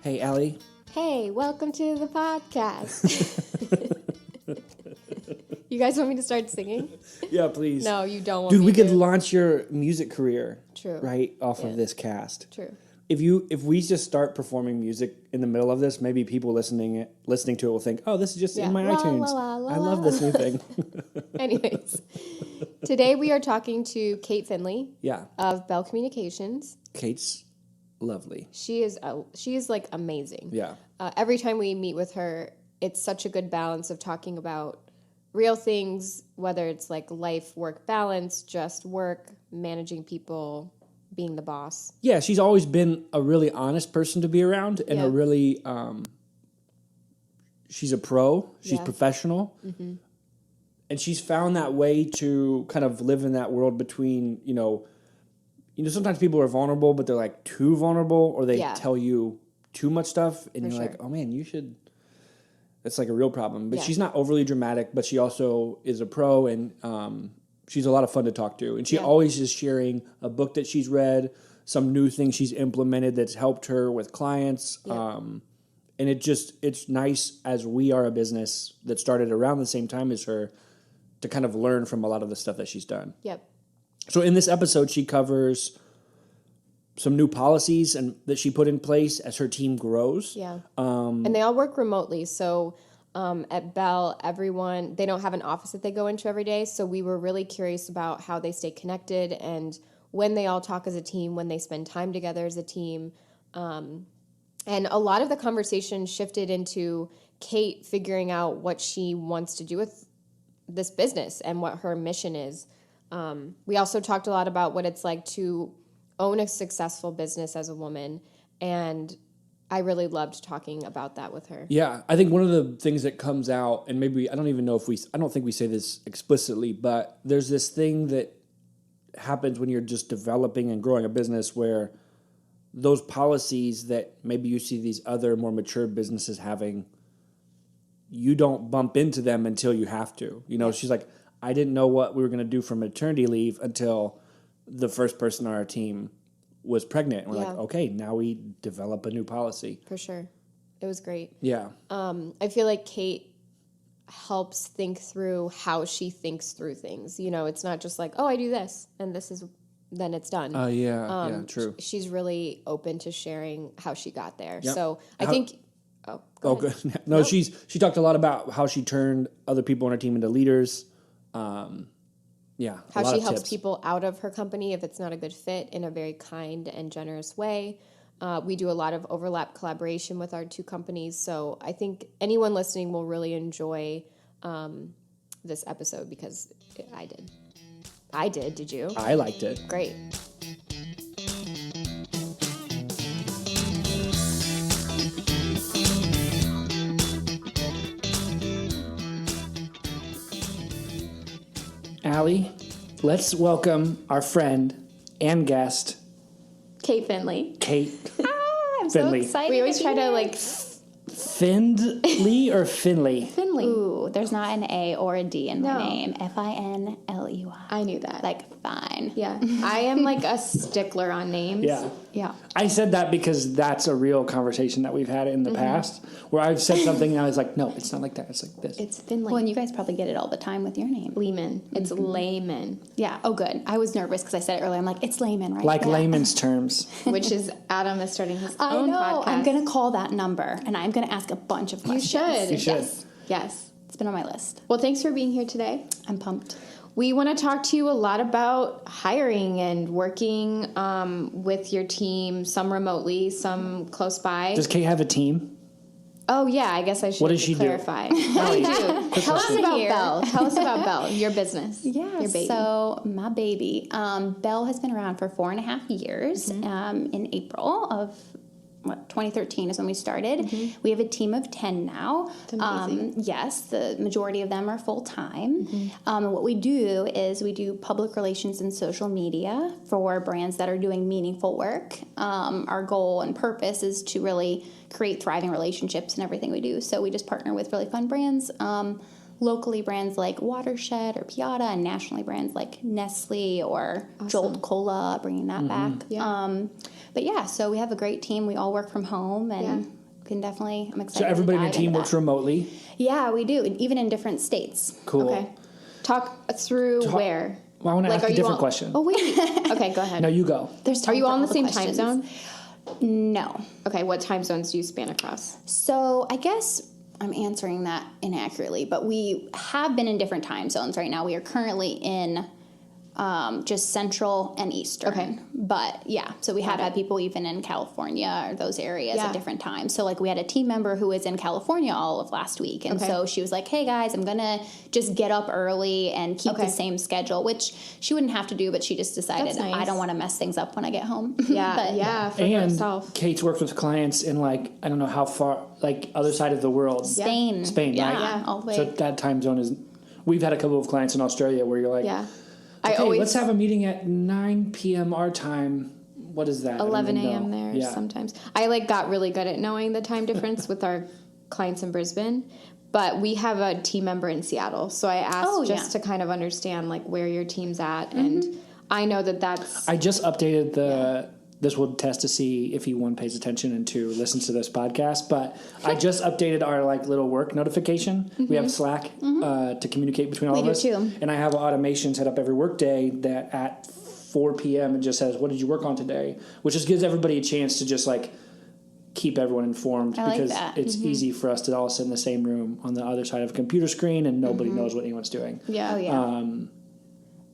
Hey, Allie. Hey, welcome to the podcast. You guys want me to start singing? Yeah, please. No, you don't want Dude, me we to. could launch your music career. True. Right off of this cast. True. If we just start performing music in the middle of this, maybe people listening to it will think, oh, this is just in my iTunes. I love this new thing. Anyways, today we are talking to Kate Finley. Yeah. Of Belle Communications. Kate's lovely. She is like amazing. Yeah. Every time we meet with her, it's such a good balance of talking about real things, whether it's like life-work balance, just work, managing people, being the boss. Yeah, she's always been a really honest person to be around and a really, she's a pro, she's professional, and she's found that way to kind of live in that world between, sometimes people are vulnerable, but they're like too vulnerable or they tell you too much stuff and you're like, oh man, you should, that's like a real problem. But she's not overly dramatic, but she also is a pro and, she's a lot of fun to talk to. And she always is sharing a book that she's read, some new thing she's implemented that's helped her with clients. And it's nice as we are a business that started around the same time as her to kind of learn from a lot of the stuff that she's done. Yep. So in this episode, she covers some new policies and that she put in place as her team grows. Yeah. And they all work remotely. So at Belle, they don't have an office that they go into every day. So we were really curious about how they stay connected and when they all talk as a team, when they spend time together as a team. And a lot of the conversation shifted into Kate figuring out what she wants to do with this business and what her mission is. We also talked a lot about what it's like to own a successful business as a woman, and I really loved talking about that with her. Yeah, I think one of the things that comes out, and maybe I don't think we say this explicitly, but there's this thing that happens when you're just developing and growing a business where those policies that maybe you see these other more mature businesses having, you don't bump into them until you have to. She's like, I didn't know what we were going to do for maternity leave until the first person on our team was pregnant. And we're like, okay, now we develop a new policy. For sure. It was great. Yeah. I feel like Kate helps think through how she thinks through things. It's not just like, oh, I do this and then it's done. True. She's really open to sharing how she got there. Yep. So I think... Go ahead. Good. No, she talked a lot about how she turned other people on her team into leaders. How she helps people out of her company if it's not a good fit in a very kind and generous way. We do a lot of overlap collaboration with our two companies. So I think anyone listening will really enjoy this episode because I did. I did. Did you? I liked it. Great. Allie, let's welcome our friend and guest, Kate Finley. Kate I'm Finley. so excited. We always try to Findley or Finley? Finley. Ooh, there's not an A or a D in my name. Finley. I knew that. Like, fine. Yeah. I am like a stickler on names. Yeah. I said that because that's a real conversation that we've had in the past where I've said something and I was like, no, it's not like that. It's like this. It's Finley. Well, and you guys probably get it all the time with your name. Lehman. It's layman. Yeah. Oh, good. I was nervous because I said it earlier. I'm like, it's layman, right? Like layman's terms. Which is Adam is starting his I own know. podcast. I'm going to call that number and I'm going to ask a bunch of questions. You should. Yes. It's been on my list. Well, thanks for being here today. I'm pumped. We want to talk to you a lot about hiring and working with your team, some remotely, some close by. Does Kate have a team? Oh, yeah, I guess I should What does she clarify. do? What do you do? Tell us about Here. Belle. Tell us about Belle, your business. Yeah, your baby. So my baby, Belle has been around for 4.5 years. In April of 2013 is when we started. We have a team of 10 now. Yes, the majority of them are full-time. And what we do is we do public relations and social media for brands that are doing meaningful work. Our goal and purpose is to really create thriving relationships in everything we do. So we just partner with really fun brands. Locally brands like Watershed or Piata, and nationally brands like Nestle or Jolt Cola, bringing that back. Yeah. But yeah, so we have a great team. We all work from home, and I'm excited. So everybody to on your dive team into works that. remotely? Yeah, we do, even in different states. Cool. Okay. Talk through where. Well, I want to ask a different question. Oh, wait. Okay, go ahead. No, you go. There's Are you for all in all the same time questions. zone? No. Okay, what time zones do you span across? So I guess I'm answering that inaccurately, but we have been in different time zones right now. We are currently in just Central and Eastern. Okay. But yeah, so we have had people even in California or those areas at different times. So like we had a team member who was in California all of last week. And so she was like, hey guys, I'm going to just get up early and keep the same schedule, which she wouldn't have to do, but she just decided That's nice. I don't want to mess things up when I get home. Yeah, But, yeah, for And herself. Kate's worked with clients in like, I don't know how far, like other side of the world. Spain. Spain, yeah, right? Yeah, all the way. So that time zone is, we've had a couple of clients in Australia where you're like, Yeah. okay, let's have a meeting at 9 p.m. our time. What is that? 11 I don't even a.m. know. there sometimes. I like got really good at knowing the time difference with our clients in Brisbane, but we have a team member in Seattle. So I asked to kind of understand like where your team's at. And I know that's... I just updated the... This will test to see if he, one, pays attention and two, listens to this podcast. But I just updated our like little work notification. We have Slack to communicate between all of us. too. And I have an automation set up every workday that at 4 p.m. it just says, what did you work on today? Which just gives everybody a chance to just like keep everyone informed. Because it's easy for us to all sit in the same room on the other side of a computer screen and nobody knows what anyone's doing. Yeah. Oh, yeah.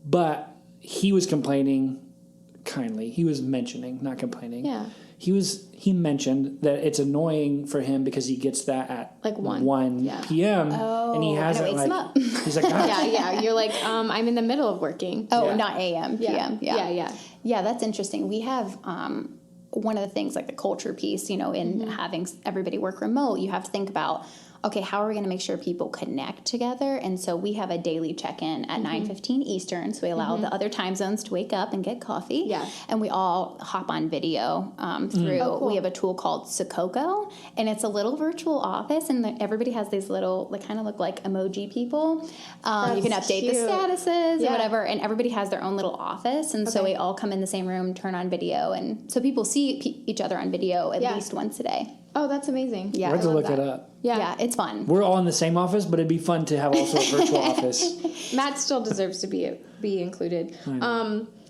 But he was complaining kindly. He was mentioning, not complaining. Yeah. He mentioned that it's annoying for him because he gets that at Like 1 p.m. and he has it wakes him like up. he's like Yeah. You're like, I'm in the middle of working. Oh, not AM, PM. Yeah. Yeah, that's interesting. We have one of the things like the culture piece, in having everybody work remote, you have to think about, okay, how are we going to make sure people connect together? And so we have a daily check-in at 9:15 Eastern. So we allow the other time zones to wake up and get coffee. Yeah. And we all hop on video through. Oh, cool. We have a tool called Sococo, and it's a little virtual office, and everybody has these little, they kind of look like emoji people. You can update the statuses or whatever, and everybody has their own little office. And so we all come in the same room, turn on video, and so people see each other on video at least once a day. Oh, that's amazing. Yeah, we'll have to look it up. Yeah, it's fun. We're all in the same office, but it'd be fun to have also a virtual office. Matt still deserves to be included.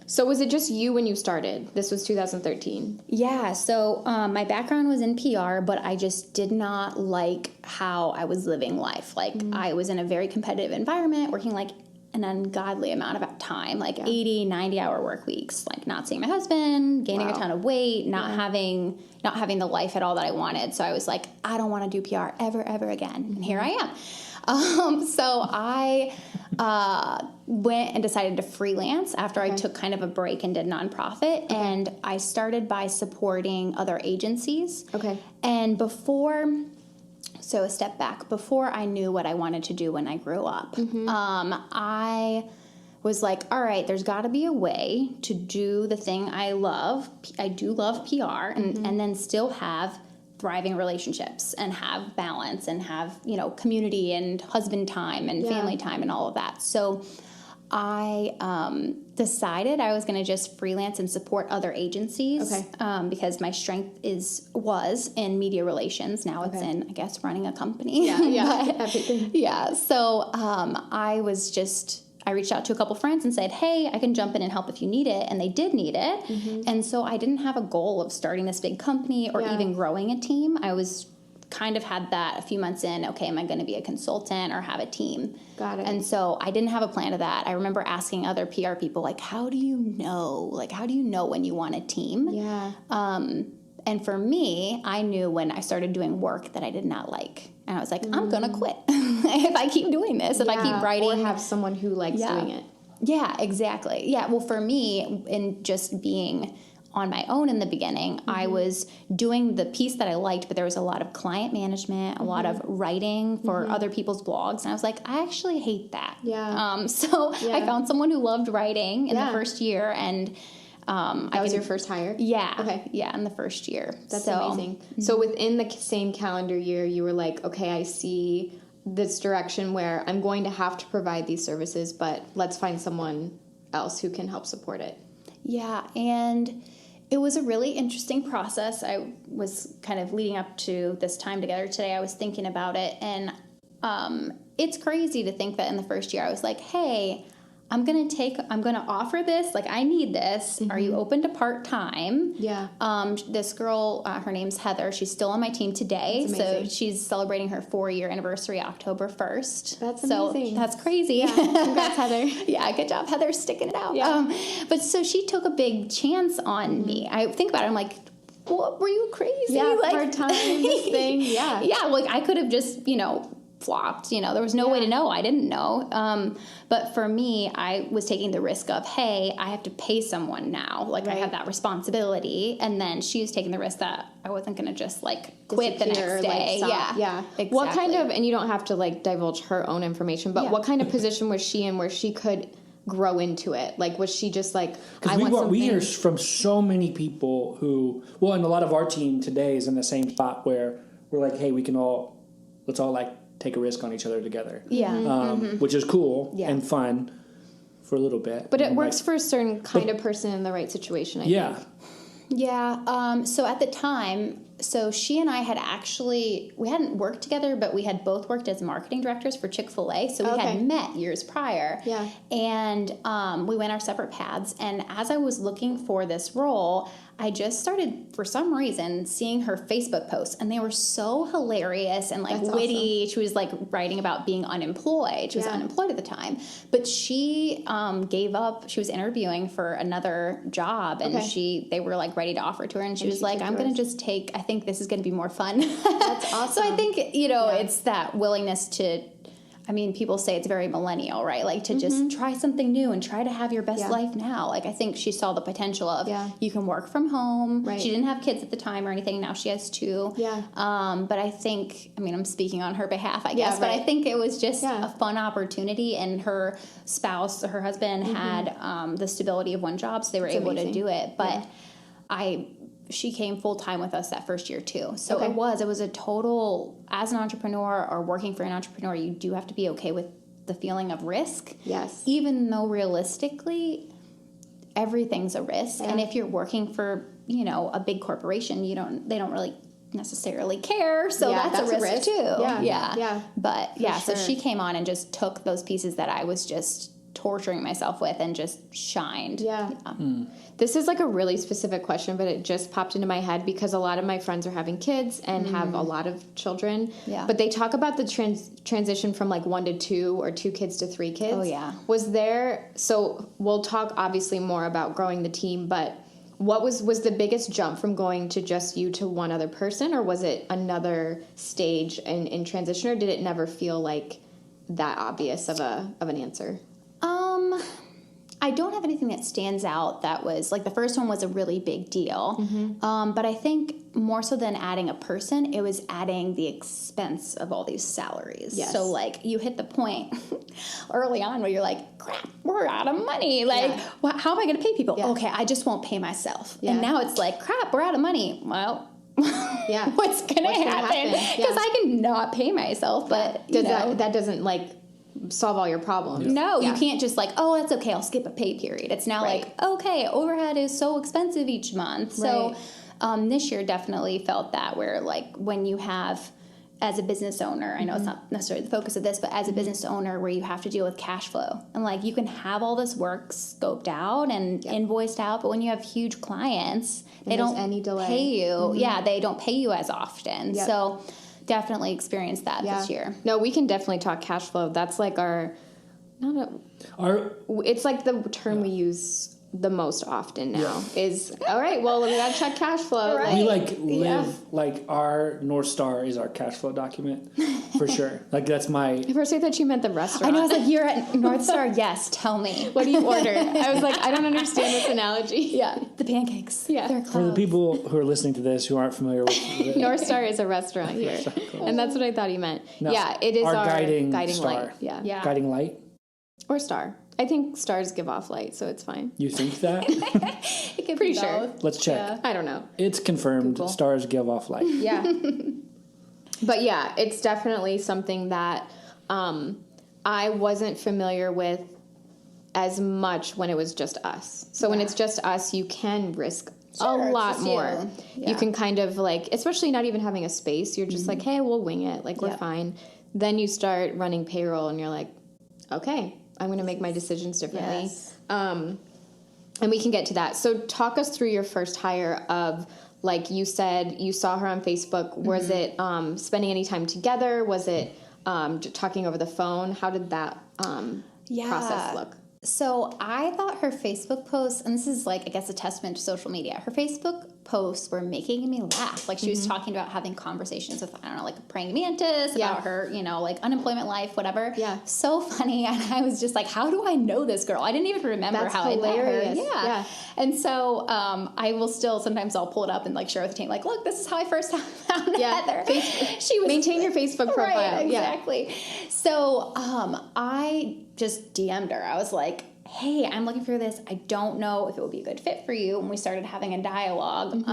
So was it just you when you started? This was 2013. Yeah, so my background was in PR, but I just did not like how I was living life. Like I was in a very competitive environment, working like an ungodly amount of time, like 80, 90-hour work weeks, like not seeing my husband, gaining a ton of weight, not having the life at all that I wanted. So I was like, I don't want to do PR ever again. And here I am. So I went and decided to freelance after I took kind of a break and did nonprofit. And I started by supporting other agencies. Okay. And so a step back, before I knew what I wanted to do when I grew up, I was like, all right, there's got to be a way to do the thing I love. I do love PR and then still have thriving relationships and have balance and have, community and husband time and family time and all of that. So I decided I was going to just freelance and support other agencies because my strength was in media relations. Now it's in, I guess, running a company. Everything. Yeah. So I reached out to a couple friends and said, hey, I can jump in and help if you need it. And they did need it. And so I didn't have a goal of starting this big company or even growing a team. I was kind of had that a few months in, okay, am I going to be a consultant or have a team? Got it. And so I didn't have a plan of that. I remember asking other PR people, like, how do you know? Like, how do you know when you want a team? Yeah. And for me, I knew when I started doing work that I did not like. And I was like, I'm going to quit if I keep doing this, if I keep writing. Or have someone who likes doing it. Yeah, exactly. Yeah, well, for me, in just being on my own in the beginning, I was doing the piece that I liked, but there was a lot of client management, a lot of writing for other people's blogs. And I was like, I actually hate that. Yeah. So I found someone who loved writing in the first year. And that was your first hire? Yeah. Okay. Yeah, in the first year. That's amazing. So within the same calendar year, you were like, okay, I see this direction where I'm going to have to provide these services, but let's find someone else who can help support it. Yeah, and It was a really interesting process. I was kind of leading up to this time together today. I was thinking about it, and it's crazy to think that in the first year I was like, hey, I'm going to offer this. Like, I need this. Are you open to part-time? Yeah. This girl, her name's Heather. She's still on my team today. So she's celebrating her 4-year anniversary October 1st. That's amazing. So that's crazy. Yeah. Congrats, Heather. Yeah, good job, Heather, sticking it out. Yeah. But so she took a big chance on me. I think about it. I'm like, what, were you crazy? Yeah, like, part-time, this thing. Yeah. Yeah, like I could have just, flopped. There was no way to know. I didn't know. But for me, I was taking the risk of, hey, I have to pay someone now. Like, I have that responsibility. And then she was taking the risk that I wasn't going to just, quit the next day. Yeah. Exactly. What kind of, and you don't have to, divulge her own information, but what kind of position was she in where she could grow into it? Like, was she just I want something? We hear from so many people who, and a lot of our team today is in the same spot where we're like, hey, let's all take a risk on each other together. Yeah. Which is cool and fun for a little bit. But it works for a certain kind of person in the right situation, I think. Yeah. So at the time, she and I we hadn't worked together, but we had both worked as marketing directors for Chick-fil-A. So we had met years prior. Yeah. And we went our separate paths. And as I was looking for this role, I just started, for some reason, seeing her Facebook posts, and they were so hilarious and witty. Awesome. She was writing about being unemployed. She was unemployed at the time, but she gave up. She was interviewing for another job, and they were ready to offer to her, and she was like, "I'm going to just take. I think this is going to be more fun." That's awesome. So I think it's that willingness to. I mean, people say it's very millennial, right? To just try something new and try to have your best life now. I think she saw the potential of you can work from home. Right. She didn't have kids at the time or anything. Now she has 2. Yeah. But I think, I'm speaking on her behalf, I guess. But I think it was just a fun opportunity. And her spouse, her husband, had the stability of one job, so they were able to do it. But she came full time with us that first year too. So it was a total, as an entrepreneur or working for an entrepreneur, you do have to be okay with the feeling of risk. Yes. Even though realistically, everything's a risk. Yeah. And if you're working for, a big corporation, they don't really necessarily care. So that's a risk too. Yeah. But so she came on and just took those pieces that I was just torturing myself with and just shined. Yeah. This is a really specific question, but it just popped into my head because a lot of my friends are having kids and have a lot of children. Yeah. But they talk about the transition from 1 to 2 or 2 kids to 3 kids. Oh, yeah. So we'll talk obviously more about growing the team, but what was the biggest jump from going to just you to one other person, or was it another stage in transition, or did it never feel that obvious of an answer? I don't have anything that stands out that was, the first one was a really big deal. But I think more so than adding a person, it was adding the expense of all these salaries. Yes. So, you hit the point early on where you're like, crap, we're out of money. How am I going to pay people? Yeah. Okay, I just won't pay myself. Yeah. And now it's crap, we're out of money. Well... what's gonna happen? Because I can not pay myself, but that doesn't solve all your problems. No, you can't just oh, that's okay, I'll skip a pay period. It's now okay, overhead is so expensive each month. So this year definitely felt that, where when you have, as a business owner, I know it's not necessarily the focus of this, but as a business owner where you have to deal with cash flow, and you can have all this work scoped out and invoiced out, but when you have huge clients, they don't pay you. Yeah, they don't pay you as often. Yep. So definitely experienced that this year. No, we can definitely talk cash flow. That's it's the term we use the most often now is, all right, well, we gotta check cash flow. Right. We live, our North Star is our cash flow document for sure. That's my... At first I thought you meant the restaurant. I know, I was like, you're at North Star? Yes, tell me. What do you order? I was like, I don't understand this analogy. Yeah, the pancakes. Yeah. They're clouds. For the people who are listening to this who aren't familiar with it, North Star is a restaurant here. And that's what I thought he meant. No, it is our guiding star. Light. Yeah. Guiding light? Or star. I think stars give off light, so it's fine. You think that? It could Pretty be sure. both. Let's check. Yeah. I don't know. It's confirmed. Google. Stars give off light. Yeah. But it's definitely something that I wasn't familiar with as much when it was just us. So when it's just us, you can risk Sure, a lot just more. you. You can kind of like, especially not even having a space, you're just like, hey, we'll wing it. Like, we're fine. Then you start running payroll and you're like, okay, I'm going to make my decisions differently. Yes. And we can get to that. So talk us through your first hire of, like you said, you saw her on Facebook. Was it spending any time together? Was it talking over the phone? How did that process look? So I thought her Facebook posts, and this is like, I guess, a testament to social media. Her Facebook posts were making me laugh. Like, she was talking about having conversations with, I don't know, like a praying mantis, about her, you know, like unemployment life, whatever. Yeah. So funny. And I was just like, how do I know this girl? I didn't even remember how hilarious. I met her. Yeah. And so I will still, sometimes I'll pull it up and like share with the team, like, look, this is how I first found Heather. She was maintain your Facebook profile. Right, exactly. So I just DM'd her. I was like, hey, I'm looking for this. I don't know if it would be a good fit for you. And we started having a dialogue.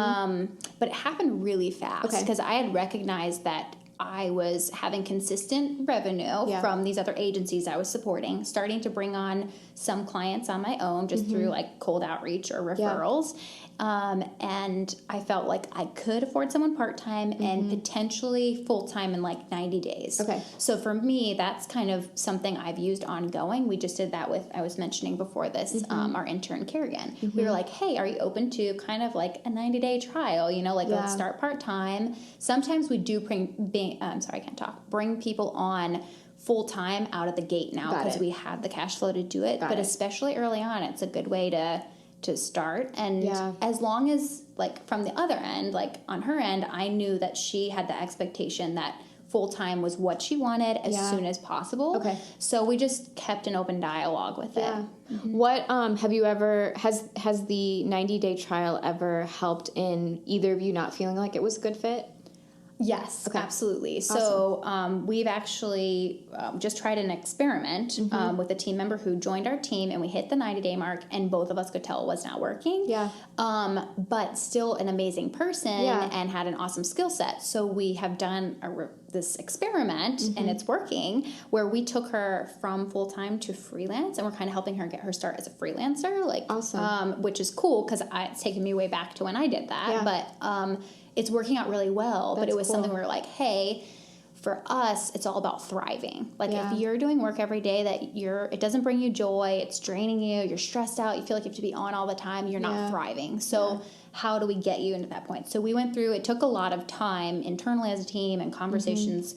But it happened really fast because I had recognized that I was having consistent revenue from these other agencies I was supporting, starting to bring on some clients on my own just through like cold outreach or referrals. And I felt like I could afford someone part-time and potentially full-time in like 90 days. Okay. So for me, that's kind of something I've used ongoing. We just did that with, I was mentioning before this, our intern, Kerrigan. We were like, hey, are you open to kind of like a 90-day trial? You know, like let's start part-time. Sometimes we do bring people on full-time out of the gate now because we have the cash flow to do it. But especially early on, it's a good way to start. And as long as, like, from the other end, like on her end, I knew that she had the expectation that full-time was what she wanted as soon as possible. Okay. So we just kept an open dialogue with it. What have you ever, has the 90-day trial ever helped in either of you not feeling like it was a good fit? Yes, absolutely. Awesome. So we've actually just tried an experiment with a team member who joined our team, and we hit the 90-day mark, and both of us could tell it was not working. Yeah. But still an amazing person and had an awesome skill set. So we have done this experiment, and it's working, where we took her from full-time to freelance, and we're kind of helping her get her start as a freelancer. Like, awesome. Which is cool because it's taken me way back to when I did that. Yeah. But it's working out really well. But it was something where we're like, hey, for us, it's all about thriving. Like, if you're doing work every day that it doesn't bring you joy, it's draining you, you're stressed out, you feel like you have to be on all the time, you're not thriving. So how do we get you into that point? So we went through, it took a lot of time internally as a team and conversations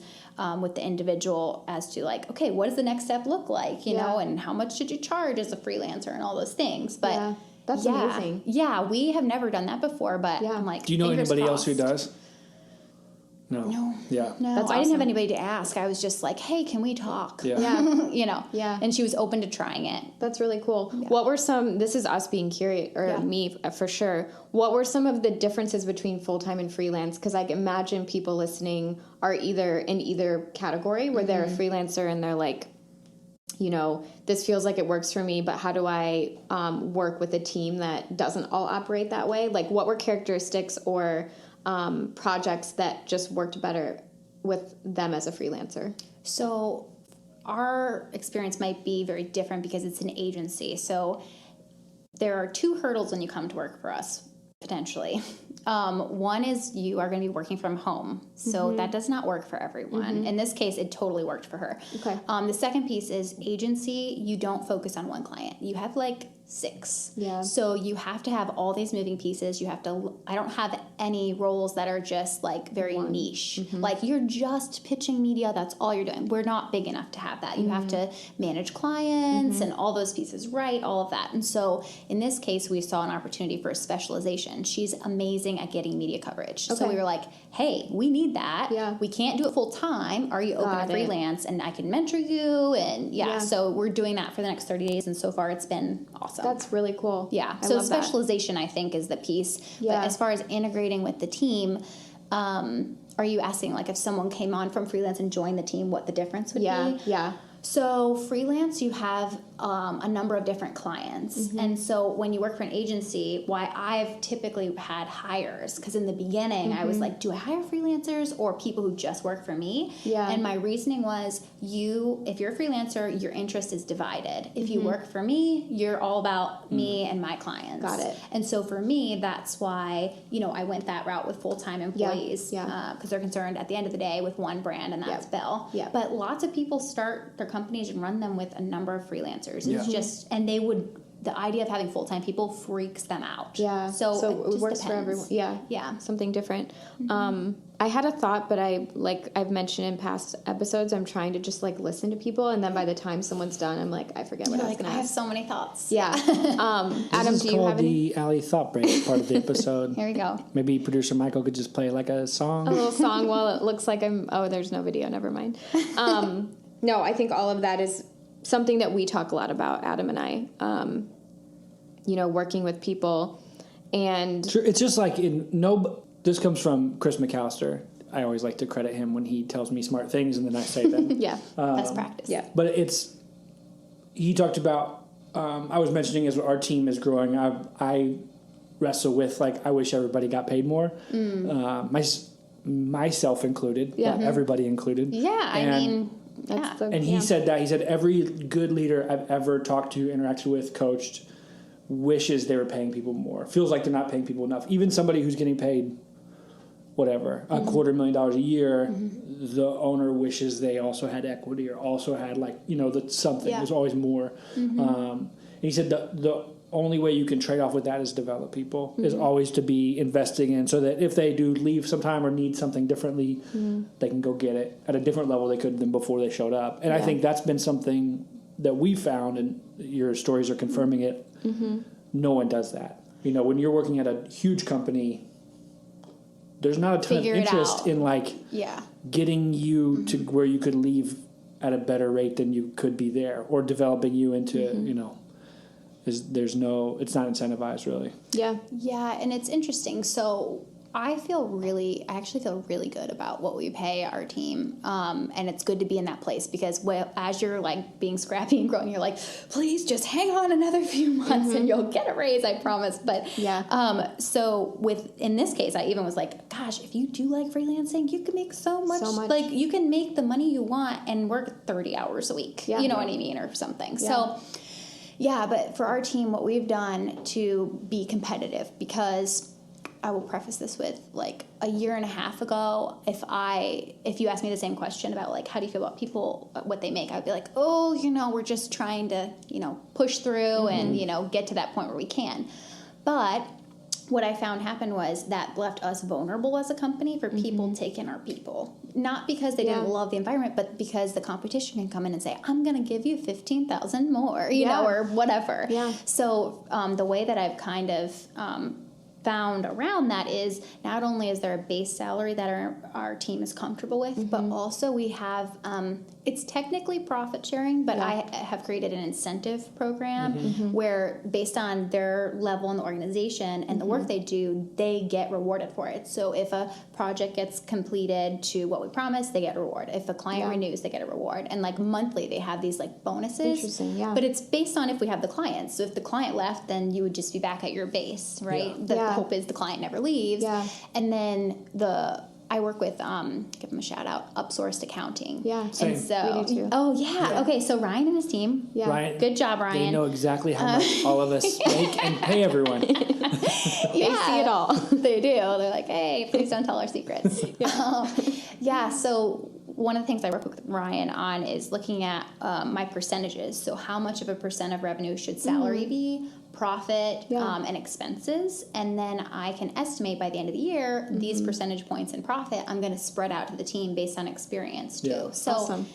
with the individual as to, like, okay, what does the next step look like, you know, and how much should you charge as a freelancer and all those things. But that's amazing. Yeah, we have never done that before, but I'm like, do you know anybody else who does? No. Yeah. No, that's I didn't have anybody to ask. I was just like, hey, can we talk? Yeah. You know? Yeah. And she was open to trying it. That's really cool. Yeah. What were this is us being curious, or me for sure. What were some of the differences between full-time and freelance? Because I can imagine people listening are either in either category where they're a freelancer and they're like, you know, this feels like it works for me, but how do I work with a team that doesn't all operate that way? Like, what were characteristics or projects that just worked better with them as a freelancer? So our experience might be very different because it's an agency. So there are two hurdles when you come to work for us, potentially. One is you are going to be working from home. So that does not work for everyone. In this case, it totally worked for her. Okay. The second piece is agency, you don't focus on one client. You have like 6. Yeah. So you have to have all these moving pieces. You have to, I don't have any roles that are just like very niche. Like, you're just pitching media. That's all you're doing. We're not big enough to have that. You have to manage clients and all those pieces, right? All of that. And so in this case, we saw an opportunity for a specialization. She's amazing at getting media coverage. Okay. So we were like, hey, we need that. Yeah. We can't do it full time. Are you open to freelance? And I can mentor you. And so we're doing that for the next 30 days. And so far it's been awesome. That's really cool. Yeah. So specialization, I think, is the piece. Yeah. But as far as integrating with the team, are you asking, like, if someone came on from freelance and joined the team, what the difference would be? Yeah. So freelance, you have a number of different clients. And so when you work for an agency, why I've typically had hires, because in the beginning I was like, do I hire freelancers or people who just work for me? Yeah. And my reasoning was, if you're a freelancer, your interest is divided. If you work for me, you're all about me and my clients. Got it. And so for me, that's why, I went that route with full-time employees. Because they're concerned at the end of the day with one brand, and that's Belle. Yeah. But lots of people start their companies and run them with a number of freelancers. It's just, and the idea of having full-time people freaks them out. Yeah. So it works for everyone. Yeah. Yeah. Something different. I had a thought, but I've mentioned in past episodes, I'm trying to just listen to people, and then by the time someone's done, I'm like, I forget what I was going to ask. I have so many thoughts. Yeah. Adam, do you have any? The Allie Thought Break part of the episode. Here we go. Maybe producer Michael could just play a song. A little song while it looks like there's no video, never mind. No, I think all of that is something that we talk a lot about, Adam and I, working with people. And sure, it's just this comes from Chris McAllister. I always like to credit him when he tells me smart things and then I say them. Yeah. Best practice. Yeah. But he talked about, I was mentioning as our team is growing, I wrestle with, I wish everybody got paid more. Myself included, but everybody included. Yeah, He said that. He said every good leader I've ever talked to, interacted with, coached, wishes they were paying people more. Feels like they're not paying people enough. Even somebody who's getting paid whatever, $250,000 a year, the owner wishes they also had equity or also had something. There's always more. And he said the only way you can trade off with that is develop people, is always to be investing in, so that if they do leave sometime or need something differently, they can go get it at a different level they could than before they showed up. And I think that's been something that we found, and your stories are confirming it. No one does that. When you're working at a huge company, there's not a ton of interest in getting you to where you could leave at a better rate than you could be there, or developing you into it's not incentivized really. Yeah, and it's interesting. So I actually feel really good about what we pay our team, and it's good to be in that place, because as you're being scrappy and growing, you're like, please just hang on another few months and you'll get a raise, I promise. But so in this case, I even was like, gosh, if you do freelancing, you can make so much. You can make the money you want and work 30 hours a week. You know what I mean, or something. So but for our team, what we've done to be competitive, because I will preface this with a year and a half ago, if you asked me the same question about how do you feel about people, what they make, I'd be like, we're just trying to push through and get to that point where we can. But what I found happened was that left us vulnerable as a company for people taking our people, not because they didn't love the environment, but because the competition can come in and say, I'm going to give you 15,000 more, you know, or whatever. So the way that I've kind of found around that is, not only is there a base salary that our team is comfortable with, but also we have, it's technically profit sharing, but I have created an incentive program where, based on their level in the organization and the work they do, they get rewarded for it. So if a project gets completed to what we promised, they get a reward. If a client renews, they get a reward. And monthly they have these bonuses. Interesting, But it's based on if we have the clients. So if the client left, then you would just be back at your base, right? The hope is the client never leaves. And then I work with, give them a shout out, Upsourced Accounting. Same. And so, we do too. Okay, so Ryan and his team. Ryan, good job, Ryan. They know exactly how much all of us make and pay everyone. They see it all. They do. They're like, hey, please don't tell our secrets. So one of the things I work with Ryan on is looking at my percentages. So how much of a percent of revenue should salary be, profit, and expenses, and then I can estimate by the end of the year these percentage points in profit I'm going to spread out to the team based on experience too. So awesome.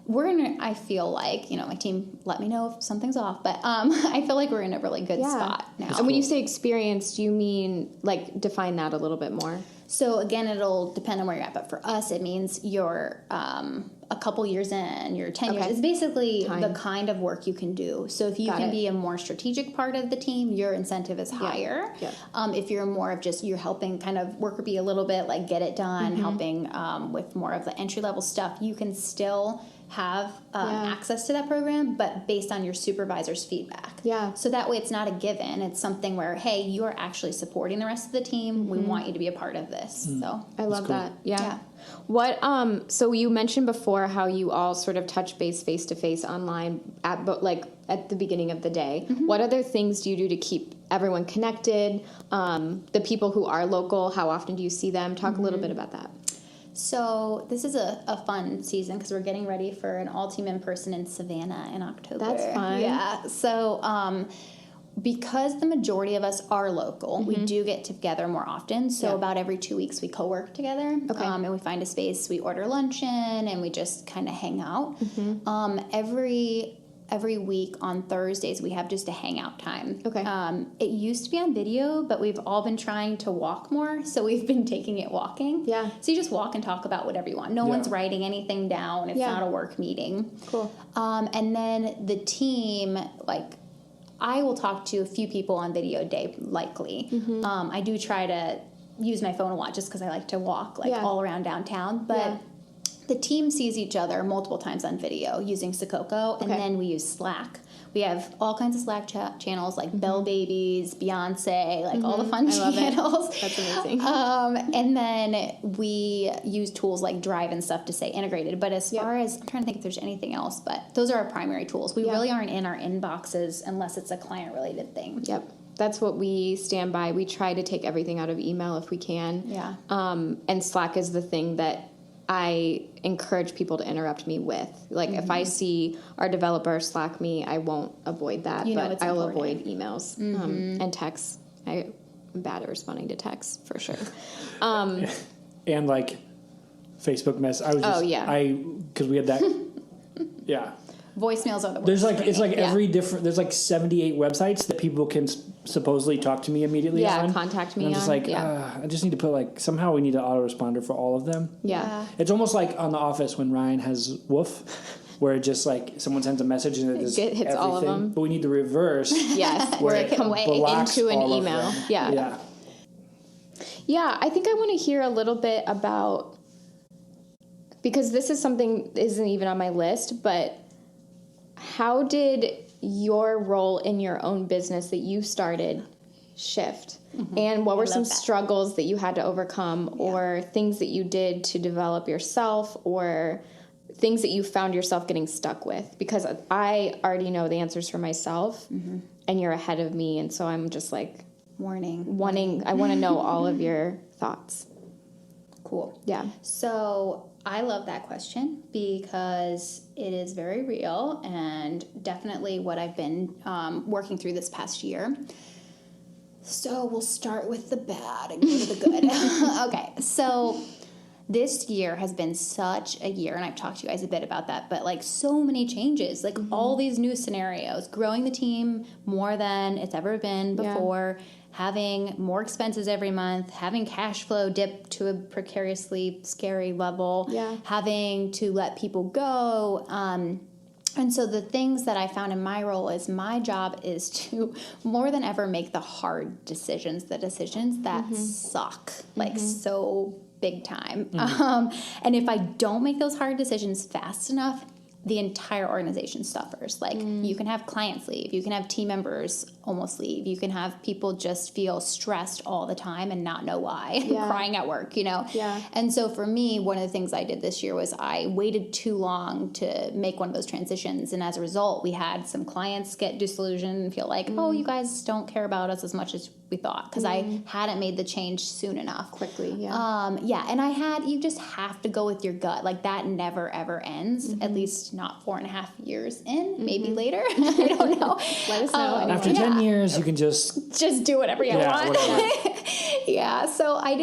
I feel like, my team let me know if something's off, but I feel like we're in a really good spot now. And when you say experience, do you mean, define that a little bit more? So again, it'll depend on where you're at, but for us, it means you're a couple years in, you're 10 years. It's basically the kind of work you can do. So if you can be a more strategic part of the team, your incentive is higher. If you're more of just, you're helping kind of worker bee a little bit, get it done, helping with more of the entry level stuff, you can still have access to that program, but based on your supervisor's feedback. Yeah. So that way it's not a given. It's something where, hey, you are actually supporting the rest of the team. We want you to be a part of this. So I love cool. that. Yeah. What so you mentioned before how you all sort of touch base face to face online at the beginning of the day. What other things do you do to keep everyone connected? The people who are local, how often do you see them? Talk a little bit about that. So this is a fun season because we're getting ready for an all-team in-person in Savannah in October. That's fun. Yeah. So because the majority of us are local, we do get together more often. So about every 2 weeks we co-work together. Okay. And we find a space, we order luncheon, and we just kind of hang out. Every week on Thursdays, we have just a hangout time. Okay. It used to be on video, but we've all been trying to walk more, so we've been taking it walking. Yeah. So you just walk and talk about whatever you want. No one's writing anything down. It's not a work meeting. Cool. And then the team, I will talk to a few people on video a day, likely. I do try to use my phone a lot just because I like to walk all around downtown, but... The team sees each other multiple times on video using Sakoko, and then we use Slack. We have all kinds of Slack channels like Belle Babies, Beyonce, all the fun channels. That's amazing. And then we use tools like Drive and stuff to stay integrated. But as far as, I'm trying to think if there's anything else, but those are our primary tools. We really aren't in our inboxes unless it's a client-related thing. Yep. That's what we stand by. We try to take everything out of email if we can. Yeah. And Slack is the thing that I encourage people to interrupt me with. If I see our developer Slack me, I won't avoid that, but I'll avoid emails and texts. I'm bad at responding to texts for sure. And Facebook mess. I was just, because we had that. Voicemails are the worst. There's every different. There's 78 websites that people can supposedly talk to me immediately on. Contact me. And I'm just I just need to put somehow we need an autoresponder for all of them. Yeah. It's almost like on The Office when Ryan has Woof, where it just someone sends a message and it just hits everything. All of them. But we need the reverse. Yes, where it comes into an email. Yeah. Yeah, I think I want to hear a little bit about, because this is something that isn't even on my list, but how did your role in your own business that you started shift? And what were some struggles that you had to overcome, or things that you did to develop yourself, or things that you found yourself getting stuck with? Because I already know the answers for myself, and you're ahead of me, and so I'm just I want to know all of your thoughts. Cool. Yeah. So I love that question because it is very real and definitely what I've been working through this past year. So we'll start with the bad and go to the good. Okay, so this year has been such a year, and I've talked to you guys a bit about that, but so many changes, all these new scenarios, growing the team more than it's ever been before, having more expenses every month, having cash flow dip to a precariously scary level, having to let people go. And so the things that I found in my role is my job is to more than ever make the hard decisions, the decisions that suck, so big time. And if I don't make those hard decisions fast enough, the entire organization suffers. You can have clients leave, you can have team members almost leave, you can have people just feel stressed all the time and not know why, crying at work, And so for me, one of the things I did this year was I waited too long to make one of those transitions, and as a result, we had some clients get disillusioned and feel oh, you guys don't care about us as much as we thought, because I hadn't made the change soon enough. Quickly, and you just have to go with your gut. That never, ever ends, at least not 4.5 years in, maybe later. I don't know. Let us know. After 10 years, you can just do whatever you want. Whatever. So I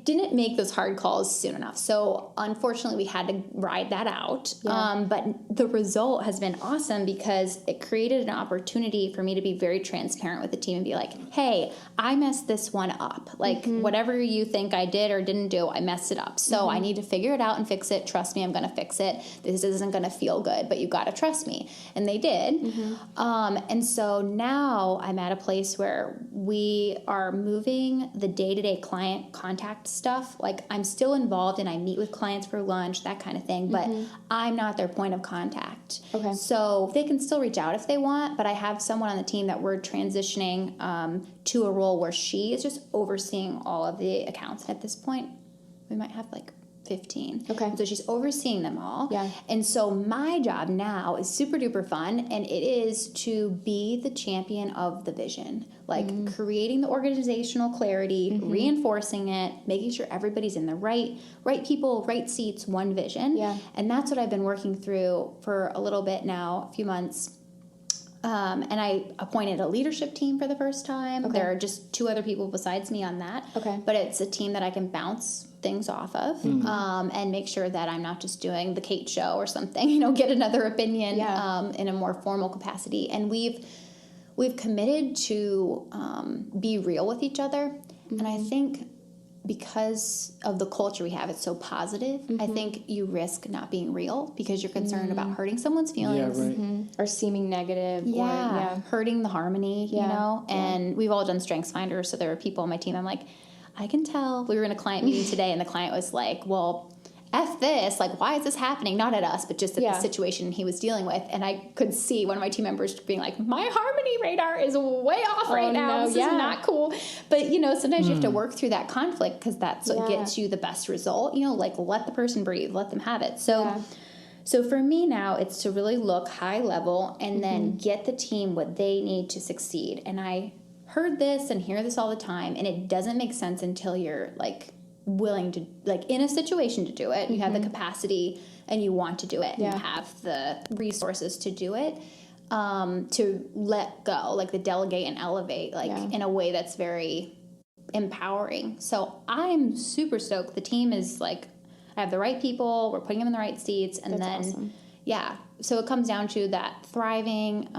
didn't make those hard calls soon enough. So unfortunately, we had to ride that out. But the result has been awesome because it created an opportunity for me to be very transparent with the team and be hey, I messed this one up. Whatever you think I did or didn't do, I messed it up. So I need to figure it out and fix it. Trust me, I'm going to fix it. This isn't going to feel good, but you got to trust me. And they did. And so now I'm at a place where we are moving the day-to-day client contact contact stuff. Like, I'm still involved and I meet with clients for lunch, that kind of thing, but I'm not their point of contact. Okay. So they can still reach out if they want, but I have someone on the team that we're transitioning to a role where she is just overseeing all of the accounts. At this point, we might have like 15. Okay. So she's overseeing them all. Yeah. And so my job now is super duper fun, and it is to be the champion of the vision, like creating the organizational clarity, reinforcing it, making sure everybody's in the right people, right seats, one vision. Yeah. And that's what I've been working through for a little bit now, a few months. And I appointed a leadership team for the first time. Okay. There are just 2 other people besides me on that. Okay. But it's a team that I can bounce things off of and make sure that I'm not just doing the Kate show or something, get another opinion in a more formal capacity. And we've committed to be real with each other. And I think because of the culture we have, it's so positive. I think you risk not being real because you're concerned about hurting someone's feelings. Yeah, right. Or seeming negative. Yeah, Or, hurting the harmony, Yeah. you know? And we've all done Strengths Finder, so there are people on my team, I'm like, I can tell. We were in a client meeting today, and the client was like, well, F this, like, why is this happening? Not at us, but just at the situation he was dealing with. And I could see one of my team members being like, my harmony radar is way off right now. This is not cool. But, sometimes you have to work through that conflict because that's what gets you the best result. Like, let the person breathe, let them have it. So for me now, it's to really look high level and then get the team what they need to succeed. And I heard this and hear this all the time, and it doesn't make sense until you're, like, willing to, like, in a situation to do it. You have the capacity and you want to do it and you have the resources to do it, to let go, like the delegate and elevate, like in a way that's very empowering. So I'm super stoked. The team is like, I have the right people, we're putting them in the right seats, and That's awesome. So it comes down to that thriving,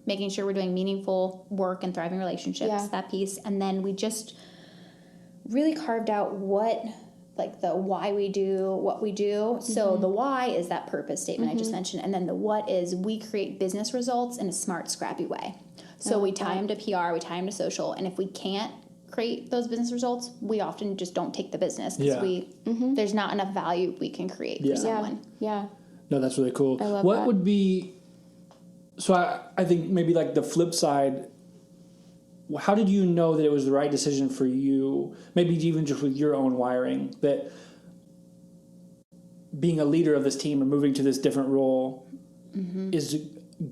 making sure we're doing meaningful work and thriving relationships, that piece. And then we just really carved out the why we do what we do. So the why is that purpose statement I just mentioned. And then the what is we create business results in a smart, scrappy way. So we tie them to PR, we tie them to social. And if we can't create those business results, we often just don't take the business because there's not enough value we can create for someone. Yeah. No, that's really cool. I love what that. would be, so I think maybe like the flip side, how did you know that it was the right decision for you, maybe even just with your own wiring, that being a leader of this team or moving to this different role is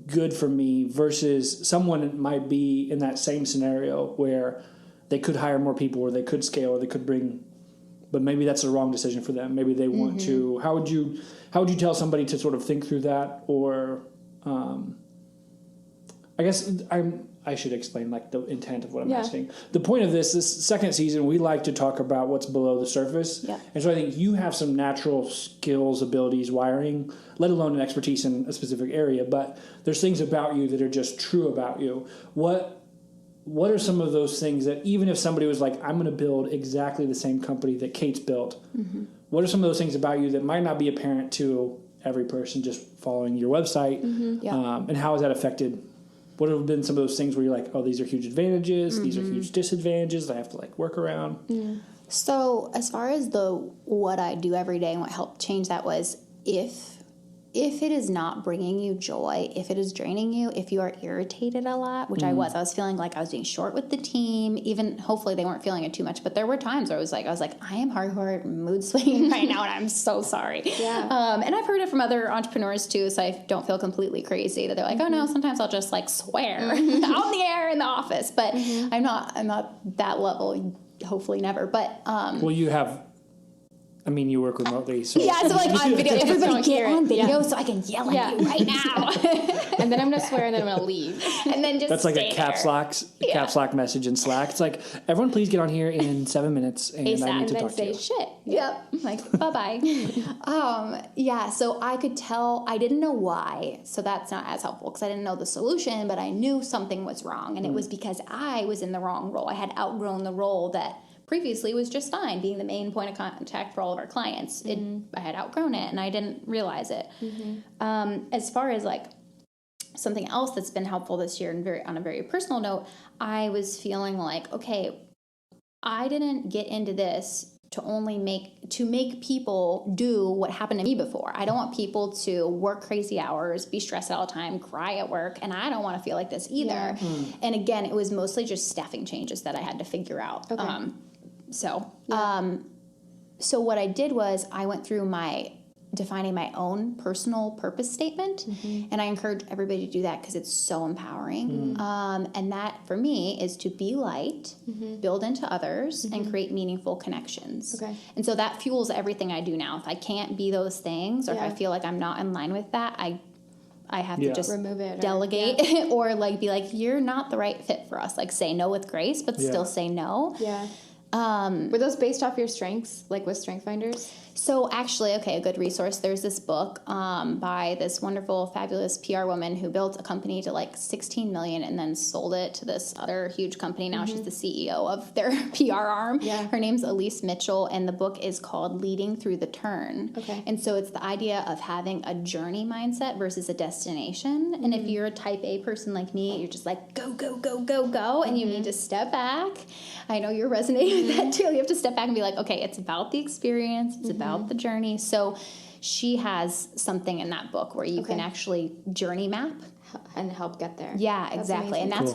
good for me versus someone might be in that same scenario where they could hire more people or they could scale or they could bring, but maybe that's the wrong decision for them. Maybe they want to, how would you tell somebody to sort of think through that? Or I guess I should explain like the intent of what I'm asking. The point of this second season, we like to talk about what's below the surface. Yeah. And so I think you have some natural skills, abilities, wiring, let alone an expertise in a specific area, but there's things about you that are just true about you. What are some of those things that even if somebody was like, I'm going to build exactly the same company that Kate's built, what are some of those things about you that might not be apparent to every person just following your website? And how has that affected? What have been some of those things where you're like, oh, these are huge advantages, these are huge disadvantages I have to like work around? So as far as what I do every day and what helped change that was if it is not bringing you joy, if it is draining you, if you are irritated a lot, which I was feeling like I was being short with the team, even hopefully they weren't feeling it too much, but there were times where I was like, I am hardcore mood swinging right now and I'm so sorry. And I've heard it from other entrepreneurs too, so I don't feel completely crazy that they're like, oh no, sometimes I'll just like swear on the air in the office, but I'm not that level, hopefully never, but Well, you have, I mean, you work remotely, so... so like on video, everybody get on video so I can yell at you right now. And then I'm going to swear and then I'm going to leave. And then just That's like stay a caps lock message in Slack. It's like, everyone please get on here in 7 minutes and ASAP, I need to and talk to you. shit. Yep. Like, bye-bye. So I could tell, I didn't know why, so that's not as helpful because I didn't know the solution, but I knew something was wrong, and it was because I was in the wrong role. I had outgrown the role that previously was just fine, being the main point of contact for all of our clients. I had outgrown it, and I didn't realize it. As far as like something else that's been helpful this year, and on a very personal note, I was feeling like, okay, I didn't get into this to make people do what happened to me before. I don't want people to work crazy hours, be stressed all the time, cry at work, and I don't want to feel like this either. Yeah. And again, it was mostly just staffing changes that I had to figure out. Okay. So what I did was I went through defining my own personal purpose statement, and I encourage everybody to do that because it's so empowering. And that for me is to be light, build into others, and create meaningful connections. Okay. And so that fuels everything I do now. If I can't be those things, or if I feel like I'm not in line with that, I have to just remove it, delegate, or like be like, you're not the right fit for us. Like say no with grace, but still say no. Yeah. Were those based off your strengths, like with Strength Finders? So actually, a good resource. There's this book by this wonderful, fabulous PR woman who built a company to like $16 million and then sold it to this other huge company. Now she's the CEO of their PR arm. Yeah. Her name's Elise Mitchell, and the book is called Leading Through the Turn. Okay. And so it's the idea of having a journey mindset versus a destination. And if you're a type A person like me, you're just like, go, go, go, go, go, and you need to step back. I know you're resonating with that too. You have to step back and be like, okay, it's about the experience. It's about the journey. So she has something in that book where you can actually journey map and help get there. Yeah, exactly. And that's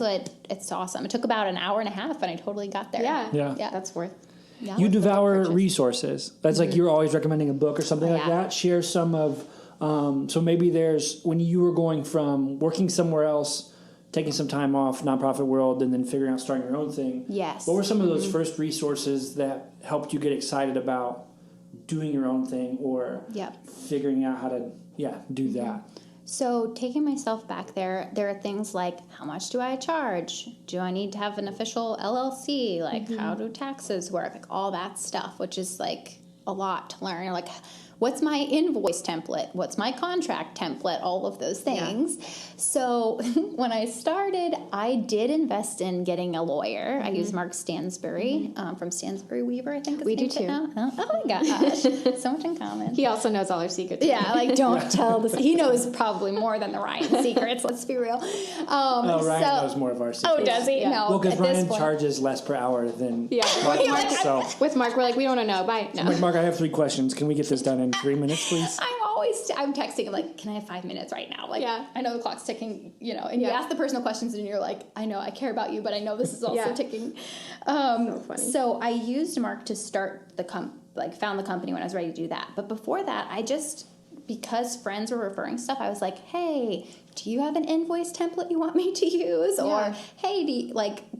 it's awesome. It took about an hour and a half and I totally got there. Yeah. That's worth. Yeah. You devour resources. That's like you're always recommending a book or something like that. Share some of, so maybe there's, when you were going from working somewhere else, taking some time off, nonprofit world, and then figuring out starting your own thing. Yes. What were some of those first resources that helped you get excited about doing your own thing or figuring out how to do that? So taking myself back there are things like, how much do I charge? Do I need to have an official LLC? Like how do taxes work? Like all that stuff, which is like a lot to learn. Like what's my invoice template? What's my contract template? All of those things. Yeah. So when I started, I did invest in getting a lawyer. I used Mark Stansbury from Stansbury Weaver, I think. We do too. Oh my gosh. So much in common. He also knows all our secrets. Yeah, like don't tell this. He knows probably more than the Ryan secrets. Let's be real. Ryan knows more of our secrets. Oh, does he? Yeah. No. Well, because Ryan charges less per hour than Mark. So. With Mark, we're like, we don't want to know. Bye. No. Like, Mark, I have 3 questions. Can we get this done in 3 minutes, please? I'm texting him like, can I have 5 minutes right now? Like, I know the clock's ticking, and you ask the personal questions and you're like, I know I care about you, but I know this is also ticking. So funny. So I used Mark to start found the company when I was ready to do that. But before that, because friends were referring stuff, I was like, hey, do you have an invoice template you want me to use? Or, hey,